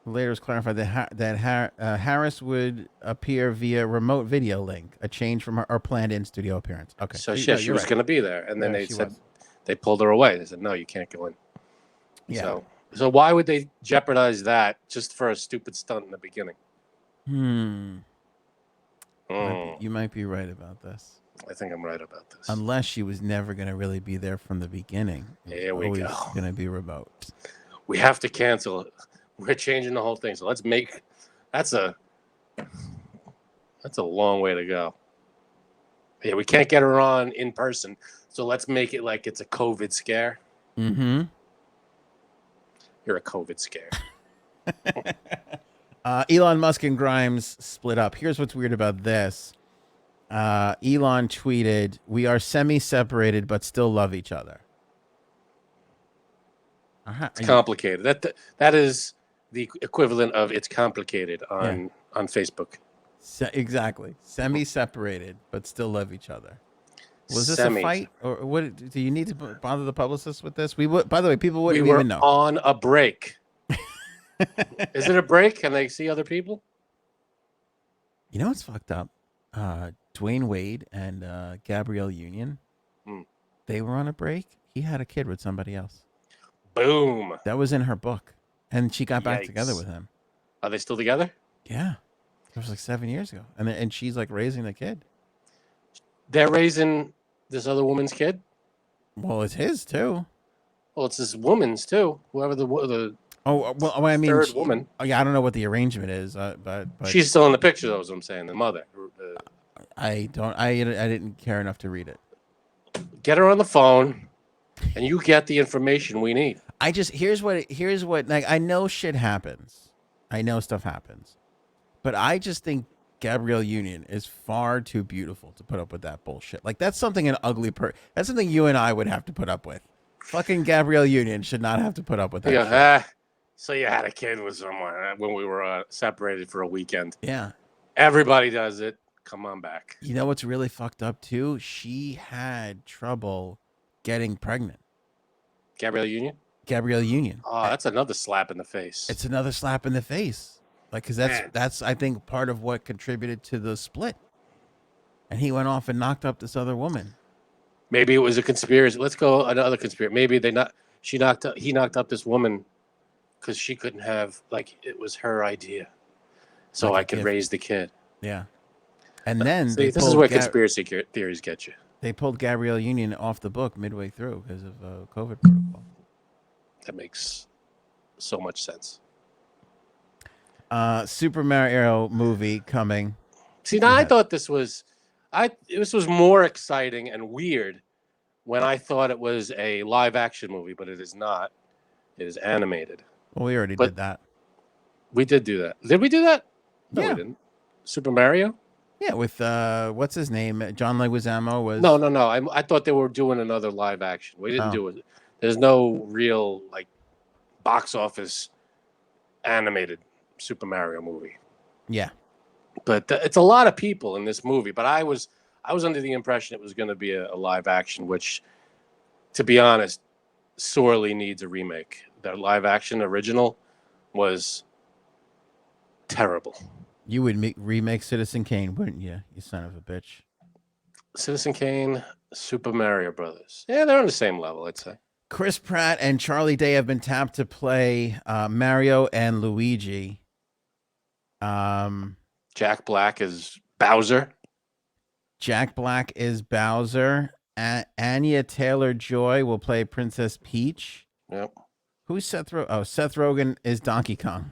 Speaker 1: Later was clarified that Harris would appear via remote video link, a change from her planned in-studio appearance. Okay.
Speaker 2: So she was going to be there, and then
Speaker 1: Yeah,
Speaker 2: they
Speaker 1: she
Speaker 2: said
Speaker 1: was.
Speaker 2: they pulled her away. They said, "No, you can't go in."
Speaker 1: Yeah.
Speaker 2: So why would they jeopardize that just for a stupid stunt in the beginning?
Speaker 1: You might be right about this.
Speaker 2: I think I'm right about this.
Speaker 1: Unless she was never going to really be there from the beginning.
Speaker 2: Here we go.
Speaker 1: Going to be remote.
Speaker 2: We have to cancel it. We're changing the whole thing. So let's make that's a long way to go. Yeah, we can't get her on in person. So let's make it like it's a COVID scare.
Speaker 1: Mm-hmm.
Speaker 2: You're a COVID scare.
Speaker 1: Elon Musk and Grimes split up. Here's what's weird about this. Elon tweeted, "We are semi-separated but still love each other."
Speaker 2: It's complicated. That is the equivalent of "it's complicated" on Facebook.
Speaker 1: Exactly. Semi-separated but still love each other. Was this a fight, or what? Do you need to bother the publicist with this? We would. By the way, people wouldn't even know.
Speaker 2: On a break. Is it a break? Can they see other people?
Speaker 1: You know what's fucked up? Dwayne Wade and Gabrielle Union. They were on a break. He had a kid with somebody else.
Speaker 2: Boom.
Speaker 1: That was in her book, and she got back together with him.
Speaker 2: Are they still together?
Speaker 1: Yeah, it was like 7 years ago, and she's like raising the kid.
Speaker 2: They're raising this other woman's kid.
Speaker 1: Well, it's his too.
Speaker 2: Well, it's this woman's too. Whoever the
Speaker 1: Oh well, I mean,
Speaker 2: third woman.
Speaker 1: Oh yeah, I don't know what the arrangement is, but
Speaker 2: she's still in the picture, though. Is what I'm saying. The mother.
Speaker 1: I didn't care enough to read it.
Speaker 2: Get her on the phone, and you get the information we need.
Speaker 1: Here's what like I know shit happens. I know stuff happens, but I just think Gabrielle Union is far too beautiful to put up with that bullshit. Like that's something that's something you and I would have to put up with. Fucking Gabrielle Union should not have to put up with that.
Speaker 2: Yeah. So you had a kid with someone when we were separated for a weekend.
Speaker 1: Yeah.
Speaker 2: Everybody does it. Come on back.
Speaker 1: You know what's really fucked up too? She had trouble getting pregnant.
Speaker 2: Gabrielle Union?
Speaker 1: Gabrielle Union.
Speaker 2: Oh, that's another slap in the face.
Speaker 1: It's another slap in the face. Like, because that's I think part of what contributed to the split. And he went off and knocked up this other woman.
Speaker 2: Maybe it was a conspiracy. Let's go another conspiracy. Maybe he knocked up this woman because she couldn't have, like, it was her idea. So I could raise the kid.
Speaker 1: Yeah. And then
Speaker 2: this is where conspiracy theories get you.
Speaker 1: They pulled Gabrielle Union off the book midway through because of COVID protocol.
Speaker 2: That makes so much sense.
Speaker 1: Super Mario movie coming.
Speaker 2: See, now I thought this was more exciting and weird when I thought it was a live action movie, but it is not. It is animated.
Speaker 1: Well, we already did that.
Speaker 2: We did do that. Did we do that? No,
Speaker 1: Yeah.
Speaker 2: we didn't. Super Mario?
Speaker 1: Yeah, with what's his name? John Leguizamo was.
Speaker 2: No. I thought they were doing another live action. We didn't do it. There's no real like box office animated Super Mario movie.
Speaker 1: Yeah.
Speaker 2: But it's a lot of people in this movie. But I was under the impression it was going to be a live action, which, to be honest, sorely needs a remake. The live action original was terrible.
Speaker 1: You would remake Citizen Kane, wouldn't you? You son of a bitch.
Speaker 2: Citizen Kane, Super Mario Brothers. Yeah, they're on the same level, I'd say.
Speaker 1: Chris Pratt and Charlie Day have been tapped to play Mario and Luigi.
Speaker 2: Jack Black is Bowser.
Speaker 1: Jack Black is Bowser. Anya Taylor-Joy will play Princess Peach.
Speaker 2: Yep.
Speaker 1: Who's Seth Rogen? Oh, Seth Rogen is Donkey Kong.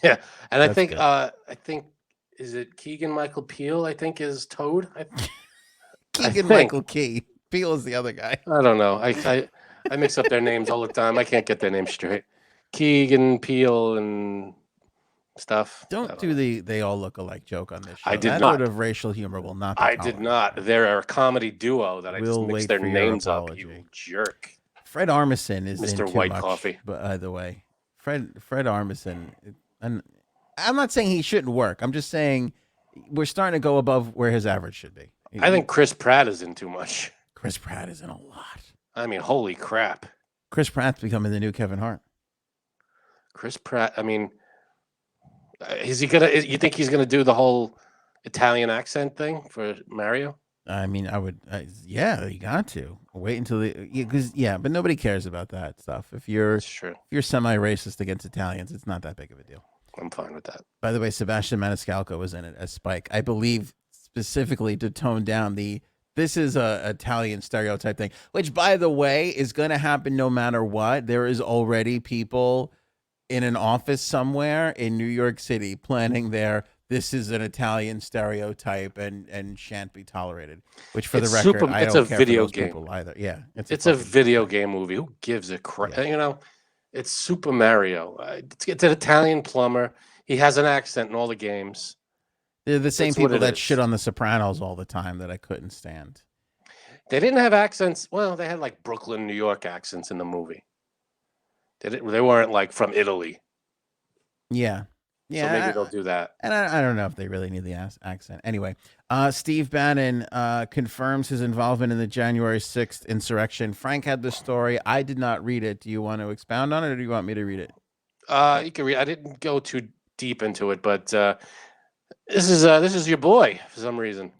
Speaker 2: Yeah, and
Speaker 1: That's
Speaker 2: I think is it Keegan Michael Peele? I think is Toad.
Speaker 1: Keegan Michael Peele is the other guy.
Speaker 2: I don't know. I mix up their names all the time. I can't get their names straight. Keegan Peele and stuff.
Speaker 1: Don't do the they all look alike joke on this show.
Speaker 2: I did
Speaker 1: that
Speaker 2: not.
Speaker 1: sort of racial humor will not be
Speaker 2: I did not. They're a comedy duo that I just mixed their names up. You jerk.
Speaker 1: Fred Armisen is
Speaker 2: Mr.
Speaker 1: in too
Speaker 2: White
Speaker 1: much,
Speaker 2: Coffee.
Speaker 1: But either way, Fred Armisen, and I'm not saying he shouldn't work. I'm just saying we're starting to go above where his average should be.
Speaker 2: I think Chris Pratt is in too much.
Speaker 1: Chris Pratt is in a lot.
Speaker 2: I mean, holy crap.
Speaker 1: Chris Pratt's becoming the new Kevin Hart.
Speaker 2: Chris Pratt, I mean, is he gonna? You think he's gonna do the whole Italian accent thing for Mario?
Speaker 1: I mean, I would. Yeah, you got to wait until but nobody cares about that stuff. If you're semi-racist against Italians, it's not that big of a deal.
Speaker 2: I'm fine with that.
Speaker 1: By the way, Sebastian Maniscalco was in it as Spike, I believe, specifically to tone down this is a Italian stereotype thing, which, by the way, is going to happen no matter what. There is already people in an office somewhere in New York City planning this is an Italian stereotype and shan't be tolerated. Which, for the record, I don't care for those people either. Yeah,
Speaker 2: it's a video game movie. Who gives a crap? Yeah. You know, it's Super Mario. It's an Italian plumber. He has an accent in all the games.
Speaker 1: They're the same people that shit on the Sopranos all the time that I couldn't stand.
Speaker 2: They didn't have accents. Well, they had like Brooklyn, New York accents in the movie. They weren't like from Italy.
Speaker 1: Yeah.
Speaker 2: So maybe they'll do that.
Speaker 1: And I don't know if they really need the accent. Anyway, Steve Bannon confirms his involvement in the January 6th insurrection. Frank had the story. I did not read it. Do you want to expound on it, or do you want me to read it?
Speaker 2: You can read. I didn't go too deep into it, but this is your boy for some reason.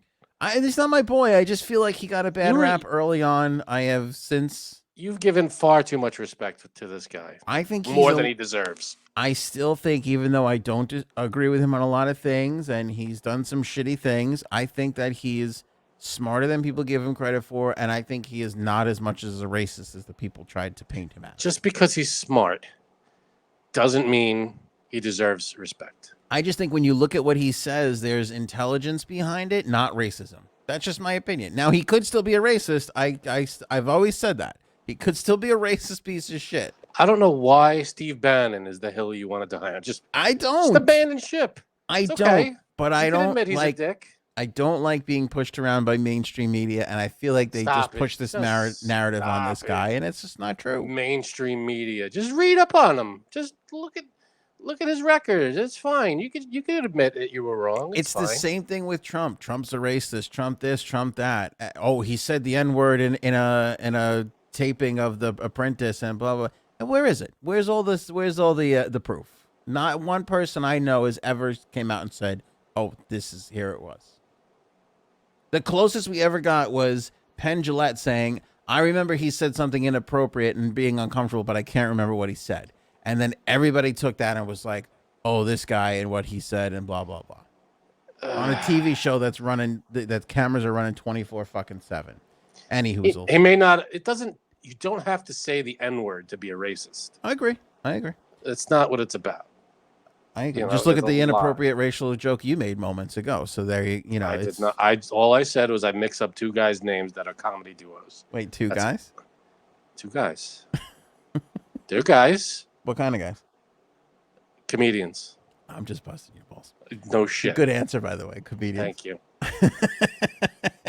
Speaker 1: It's not my boy. I just feel like he got a bad rap early on. I have since.
Speaker 2: You've given far too much respect to this guy.
Speaker 1: I think
Speaker 2: more than he deserves.
Speaker 1: I still think, even though I don't agree with him on a lot of things, and he's done some shitty things, I think that he is smarter than people give him credit for, and I think he is not as much as a racist as the people tried to paint him as.
Speaker 2: Just because he's smart doesn't mean he deserves respect.
Speaker 1: I just think when you look at what he says, there's intelligence behind it, not racism. That's just my opinion. Now, he could still be a racist. I've always said that. He could still be a racist piece of shit.
Speaker 2: I don't know why Steve Bannon is the hill you wanted to hire.
Speaker 1: I don't.
Speaker 2: Just abandon ship.
Speaker 1: I
Speaker 2: it's
Speaker 1: don't.
Speaker 2: Okay.
Speaker 1: But I don't
Speaker 2: admit he's
Speaker 1: like.
Speaker 2: A dick.
Speaker 1: I don't like being pushed around by mainstream media, and I feel like they just push this narrative on this guy, and it's just not true.
Speaker 2: Mainstream media. Just read up on him. Just look at his records. It's fine. You could admit that you were wrong.
Speaker 1: It's the same thing with Trump. Trump's a racist. Trump this. Trump that. Oh, he said the N-word in a taping of The Apprentice and blah blah. And where is it? Where's all this? Where's all the proof? Not one person I know has ever came out and said, "Oh, here it was." The closest we ever got was Penn Jillette saying, "I remember he said something inappropriate and being uncomfortable, but I can't remember what he said." And then everybody took that and was like, "Oh, this guy and what he said and blah blah blah." On a TV show that's running, that cameras are running 24/7. Any hoozle.
Speaker 2: He may not. It doesn't. You don't have to say the N-word to be a racist.
Speaker 1: I agree.
Speaker 2: It's not what it's about.
Speaker 1: I agree. Just look at the inappropriate racial joke you made moments ago. So there you know.
Speaker 2: I did not. All I said was I mix up two guys' names that are comedy duos.
Speaker 1: Wait, two guys?
Speaker 2: Two guys. They're guys.
Speaker 1: What kind of guys?
Speaker 2: Comedians.
Speaker 1: I'm just busting your balls.
Speaker 2: No shit.
Speaker 1: Good answer, by the way, comedian.
Speaker 2: Thank you.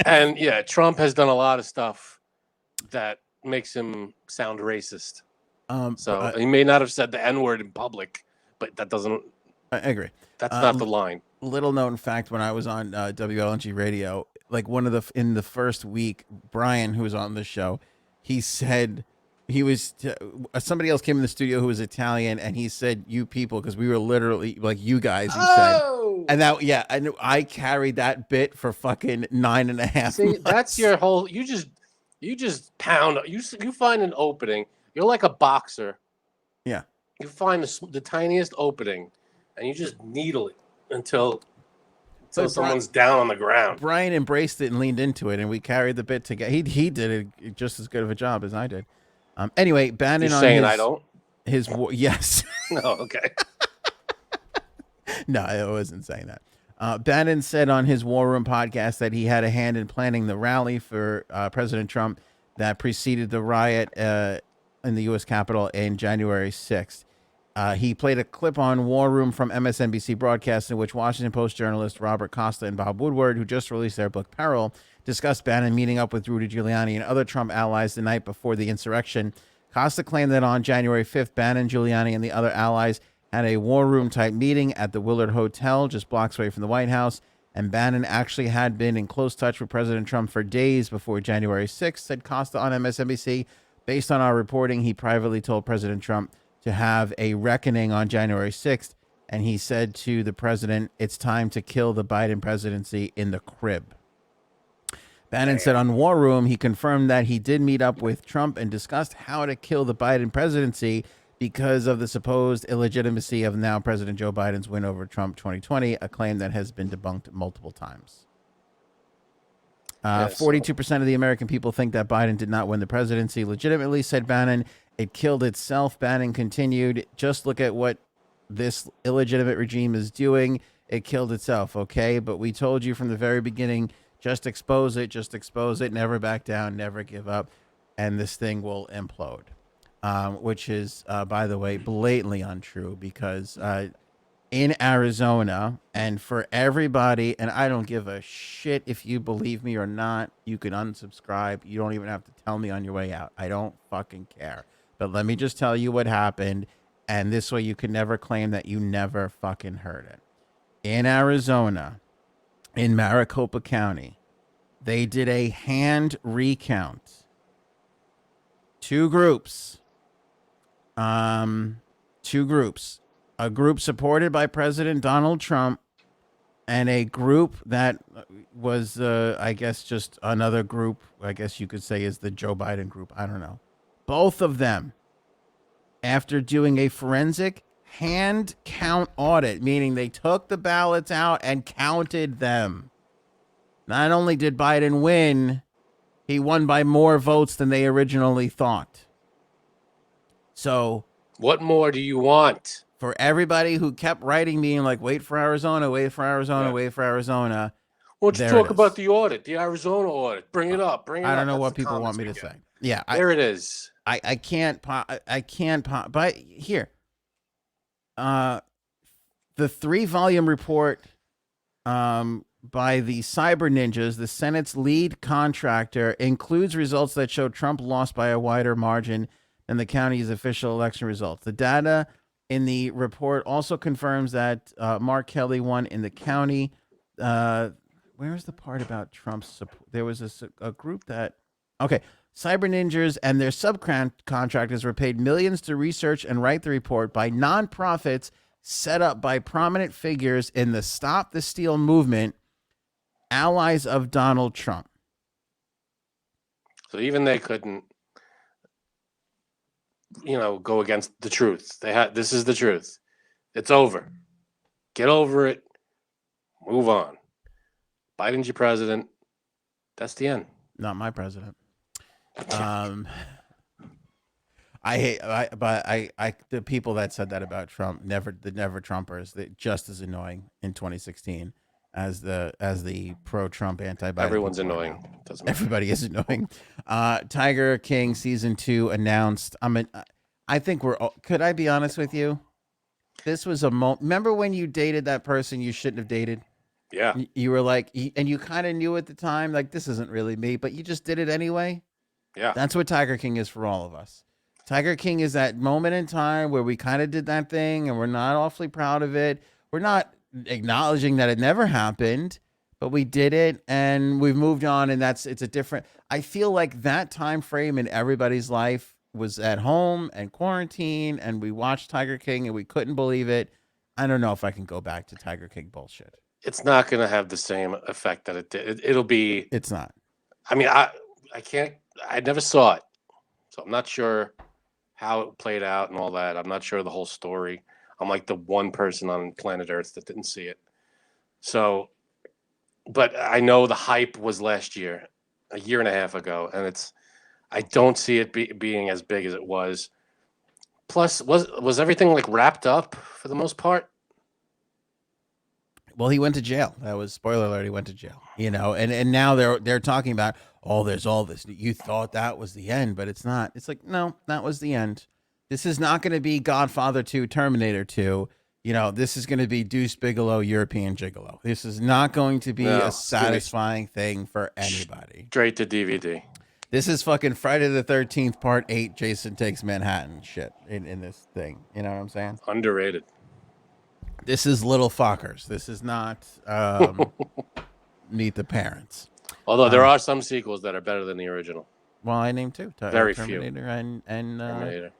Speaker 2: And yeah, Trump has done a lot of stuff that makes him sound racist. So he may not have said the N-word in public, but that doesn't.
Speaker 1: I agree.
Speaker 2: That's not the line.
Speaker 1: Little known fact: when I was on WLNG radio, like in the first week, Brian, who was on the show, he said he was somebody else came in the studio who was Italian, and he said "you people" because we were literally like "you guys." He said, and that and I carried that bit for fucking 9.5
Speaker 2: See,
Speaker 1: months.
Speaker 2: that's your whole. You just pound. You find an opening. You're like a boxer.
Speaker 1: Yeah.
Speaker 2: You find the tiniest opening, and you just needle it until someone's down on the ground.
Speaker 1: Brian embraced it and leaned into it, and we carried the bit together. He did it just as good of a job as I did. Anyway, Bannon
Speaker 2: You're
Speaker 1: on
Speaker 2: saying
Speaker 1: his,
Speaker 2: I don't?
Speaker 1: Yes.
Speaker 2: No, okay.
Speaker 1: No, I wasn't saying that. Bannon said on his War Room podcast that he had a hand in planning the rally for President Trump that preceded the riot in the U.S. Capitol in January 6th. He played a clip on War Room from MSNBC broadcast in which Washington Post journalists Robert Costa and Bob Woodward, who just released their book Peril, discussed Bannon meeting up with Rudy Giuliani and other Trump allies the night before the insurrection. Costa claimed that on January 5th, Bannon, Giuliani, and the other allies had a War Room-type meeting at the Willard Hotel just blocks away from the White House, and Bannon actually had been in close touch with President Trump for days before January 6th, said Costa on MSNBC. Based on our reporting, he privately told President Trump to have a reckoning on January 6th, and he said to the president, it's time to kill the Biden presidency in the crib. Bannon said on War Room, he confirmed that he did meet up with Trump and discussed how to kill the Biden presidency because of the supposed illegitimacy of now President Joe Biden's win over Trump 2020, a claim that has been debunked multiple times. 42% of the American people think that Biden did not win the presidency legitimately, said Bannon. It killed itself. Bannon continued, just look at what this illegitimate regime is doing. It killed itself, okay? But we told you from the very beginning, just expose it, never back down, never give up, and this thing will implode. Which is, by the way, blatantly untrue because in Arizona, and for everybody, and I don't give a shit if you believe me or not, you can unsubscribe. You don't even have to tell me on your way out. I don't fucking care. But let me just tell you what happened, and this way you can never claim that you never fucking heard it. In Arizona, in Maricopa County, they did a hand recount. Two groups. A group supported by President Donald Trump and a group that was, I guess, just another group, I guess you could say is the Joe Biden group. I don't know. Both of them, after doing a forensic hand count audit, meaning they took the ballots out and counted them. Not only did Biden win, he won by more votes than they originally thought. So,
Speaker 2: what more do you want?
Speaker 1: For everybody who kept writing me and like, wait for Arizona, wait for Arizona,
Speaker 2: Yeah.
Speaker 1: wait for Arizona.
Speaker 2: Why don't you talk about the audit, the Arizona audit? Bring it up. Bring it up.
Speaker 1: I don't know
Speaker 2: That's
Speaker 1: what
Speaker 2: the
Speaker 1: people want
Speaker 2: comments
Speaker 1: me to
Speaker 2: we
Speaker 1: say.
Speaker 2: get.
Speaker 1: Yeah.
Speaker 2: There it is.
Speaker 1: I can't, but here. The 3-volume report by the Cyber Ninjas, the Senate's lead contractor, includes results that show Trump lost by a wider margin than the county's official election results. The data in the report also confirms that Mark Kelly won in the county. Where's the part about Trump's support? There was a group that... Okay, Cyber Ninjas and their subcontractors were paid millions to research and write the report by nonprofits set up by prominent figures in the Stop the Steal movement, allies of Donald Trump.
Speaker 2: So even they couldn't, go against the truth. This is the truth. It's over. Get over it. Move on. Biden's your president. That's the end.
Speaker 1: Not my president. I hate, the people that said that about Trump, the never Trumpers, just as annoying in 2016 as the pro-Trump anti-Biden.
Speaker 2: Everyone's annoying. Doesn't matter.
Speaker 1: Everybody is annoying. Tiger King season 2 announced. I think could I be honest with you? This was remember when you dated that person you shouldn't have dated?
Speaker 2: Yeah.
Speaker 1: You were like, and you kind of knew at the time, like, this isn't really me, but you just did it anyway.
Speaker 2: Yeah.
Speaker 1: That's what Tiger King is for all of us. Tiger King is that moment in time where we kind of did that thing and we're not awfully proud of it. We're not acknowledging that it never happened, but we did it and we've moved on. And it's a different, I feel like that time frame in everybody's life was at home and quarantine, and we watched Tiger King and we couldn't believe it. I don't know if I can go back to Tiger King bullshit.
Speaker 2: It's not going to have the same effect that it did. It'll be.
Speaker 1: It's not.
Speaker 2: I mean, I can't. I never saw it, so I'm not sure how it played out and all that. I'm not sure the whole story. I'm like the one person on planet Earth that didn't see it. So, but I know the hype was last year, a year and a half ago, and I don't see it being as big as it was. Plus, was everything like wrapped up for the most part?
Speaker 1: Well, he went to jail. That was, spoiler alert, he went to jail. And now they're talking about, oh, there's all this. You thought that was the end, but it's not. It's like, no, that was the end. This is not going to be Godfather 2, Terminator 2. This is going to be Deuce Bigalow, European Gigolo. This is not going to be a satisfying thing for anybody.
Speaker 2: Straight to DVD.
Speaker 1: This is fucking Friday the 13th, Part 8, Jason Takes Manhattan shit in this thing. You know what I'm saying?
Speaker 2: Underrated.
Speaker 1: This is Little Fuckers. This is not Meet the Parents.
Speaker 2: Although there are some sequels that are better than the original.
Speaker 1: Well, I named two.
Speaker 2: Very
Speaker 1: Terminator
Speaker 2: few.
Speaker 1: Terminator.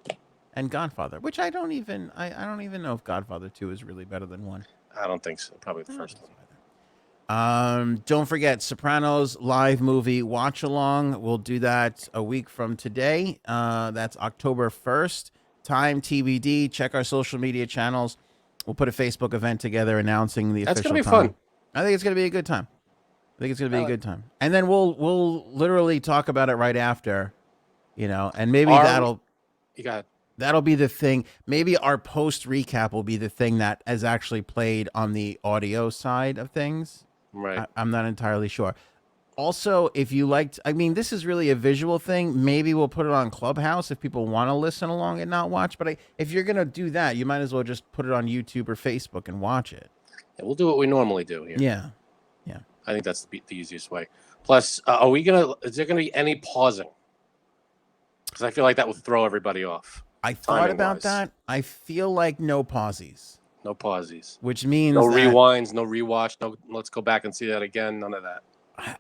Speaker 1: And Godfather, which I don't even know if Godfather 2 is really better than 1.
Speaker 2: I don't think so. Probably the first one.
Speaker 1: Don't forget Sopranos live movie watch along. We'll do that a week from today. That's October 1st. Time TBD. Check our social media channels. We'll put a Facebook event together announcing the official time.
Speaker 2: That's gonna be fun.
Speaker 1: I think it's gonna be a good time. And then we'll literally talk about it right after, and maybe that'll be the thing. Maybe our post recap will be the thing that is actually played on the audio side of things.
Speaker 2: Right.
Speaker 1: I'm not entirely sure. Also, if you liked, this is really a visual thing. Maybe we'll put it on Clubhouse if people want to listen along and not watch. But if you're going to do that, you might as well just put it on YouTube or Facebook and watch it.
Speaker 2: Yeah, we'll do what we normally do here.
Speaker 1: Yeah.
Speaker 2: I think that's the easiest way. Plus, is there going to be any pausing? Because I feel like that would throw everybody off.
Speaker 1: I thought about that. I feel like no pauses.
Speaker 2: No pauses.
Speaker 1: Which means
Speaker 2: no rewinds, no rewatch, no let's go back and see that again. None of that.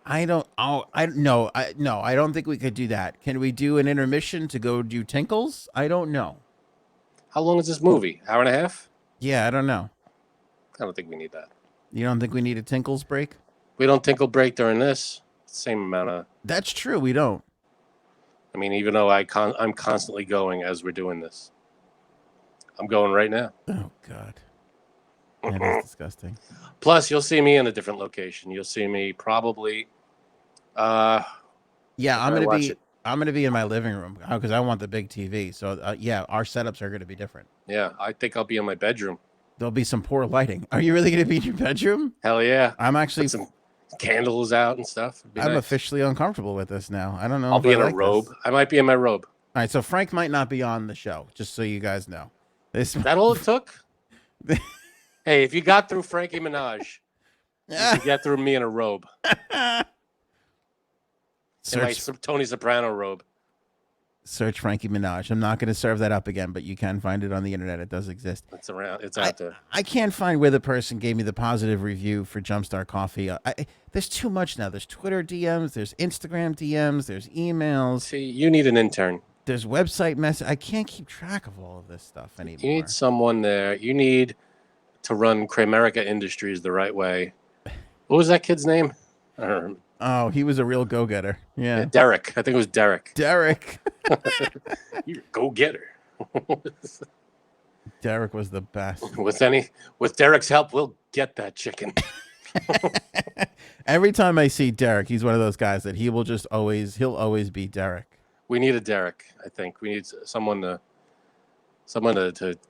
Speaker 1: I don't think we could do that. Can we do an intermission to go do Tinkles? I don't know.
Speaker 2: How long is this movie? Hour and a half?
Speaker 1: Yeah, I don't know.
Speaker 2: I don't think we need that.
Speaker 1: You don't think we need a Tinkles break?
Speaker 2: We don't tinkle break during this. Same amount of.
Speaker 1: That's true. We don't.
Speaker 2: Even though I'm constantly going as we're doing this. I'm going right now.
Speaker 1: Oh God. That is disgusting.
Speaker 2: Plus, you'll see me in a different location. You'll see me probably.
Speaker 1: Yeah, I'm gonna be in my living room because I want the big TV. So yeah, our setups are gonna be different.
Speaker 2: Yeah, I think I'll be in my bedroom.
Speaker 1: There'll be some poor lighting. Are you really gonna be in your bedroom?
Speaker 2: Hell yeah!
Speaker 1: I'm actually
Speaker 2: put some candles out and stuff.
Speaker 1: I'm officially uncomfortable with this now. I don't know.
Speaker 2: I'll be in a robe. I might be in my robe.
Speaker 1: All right, so Frank might not be on the show, just so you guys know.
Speaker 2: That all it took? Hey, if you got through Frankie Minaj, you can get through me in a robe. In my Tony Soprano robe.
Speaker 1: Search Frankie Minaj. I'm not going to serve that up again, but you can find it on the internet. It does exist.
Speaker 2: It's around. It's out there.
Speaker 1: I can't find where the person gave me the positive review for Jumpstart Coffee. There's too much now. There's Twitter DMs. There's Instagram DMs. There's emails.
Speaker 2: See, you need an intern.
Speaker 1: There's website message. I can't keep track of all of this stuff anymore.
Speaker 2: You need someone there. You need to run Kramerica Industries the right way. What was that kid's name?
Speaker 1: Oh, he was a real go-getter. Yeah.
Speaker 2: Derek. I think it was Derek.
Speaker 1: Derek.
Speaker 2: You're a go-getter.
Speaker 1: Derek was the best.
Speaker 2: With Derek's help, we'll get that chicken.
Speaker 1: Every time I see Derek, he's one of those guys that he'll always be Derek.
Speaker 2: We need a Derek, I think. We need someone to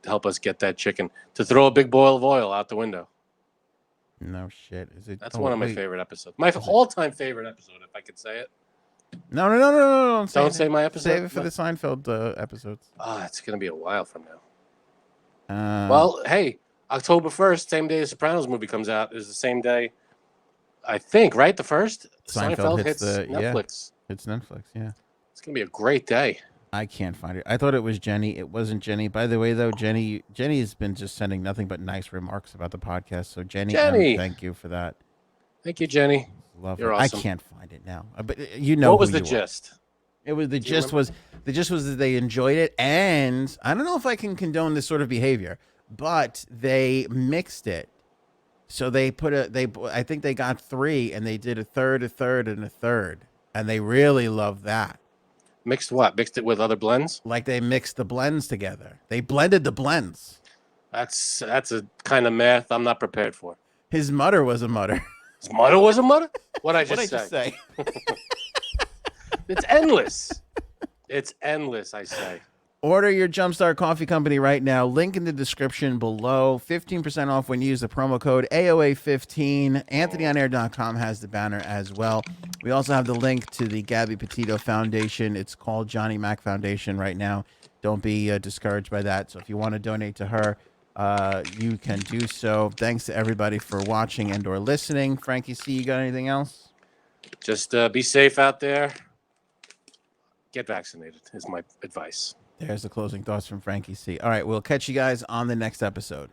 Speaker 2: help us get that chicken. To throw a big boil of oil out the window.
Speaker 1: No shit. Is it?
Speaker 2: That's one of my favorite episodes. My all-time favorite episode, if I could say it.
Speaker 1: No.
Speaker 2: Don't say my episode.
Speaker 1: Save it for the Seinfeld episodes.
Speaker 2: It's going to be a while from now. Well, hey, October 1st, same day the Sopranos movie comes out, is the same day, I think, right? The 1st?
Speaker 1: Seinfeld hits
Speaker 2: Netflix.
Speaker 1: It's Netflix, yeah.
Speaker 2: It's going to be a great day.
Speaker 1: I can't find it. I thought it was Jenny. It wasn't Jenny. By the way, though, Jenny's been just sending nothing but nice remarks about the podcast. So Jenny, thank you for that.
Speaker 2: Thank you, Jenny.
Speaker 1: Love
Speaker 2: You're
Speaker 1: it.
Speaker 2: awesome.
Speaker 1: I can't find it now. But you know
Speaker 2: what was
Speaker 1: who
Speaker 2: the
Speaker 1: you
Speaker 2: gist?
Speaker 1: It was the gist was that they enjoyed it, and I don't know if I can condone this sort of behavior, but they mixed it. So they I think they got 3, and they did a third, and a third, and they really loved that.
Speaker 2: Mixed what? Mixed it with other blends?
Speaker 1: Like they mixed the blends together. They blended the blends.
Speaker 2: That's a kind of math I'm not prepared for.
Speaker 1: His mutter was a mutter.
Speaker 2: His mutter was a mutter? What'd I just
Speaker 1: say?
Speaker 2: It's endless. It's endless, I say.
Speaker 1: Order your Jumpstart Coffee Company right now. Link in the description below. 15% off when you use the promo code AOA15. AnthonyOnAir.com has the banner as well. We also have the link to the Gabby Petito Foundation. It's called Johnny Mac Foundation right now. Don't be discouraged by that. So if you want to donate to her, you can do so. Thanks to everybody for watching and or listening. Frankie C, you got anything else?
Speaker 2: Just be safe out there. Get vaccinated is my advice.
Speaker 1: There's the closing thoughts from Frankie C. All right, we'll catch you guys on the next episode.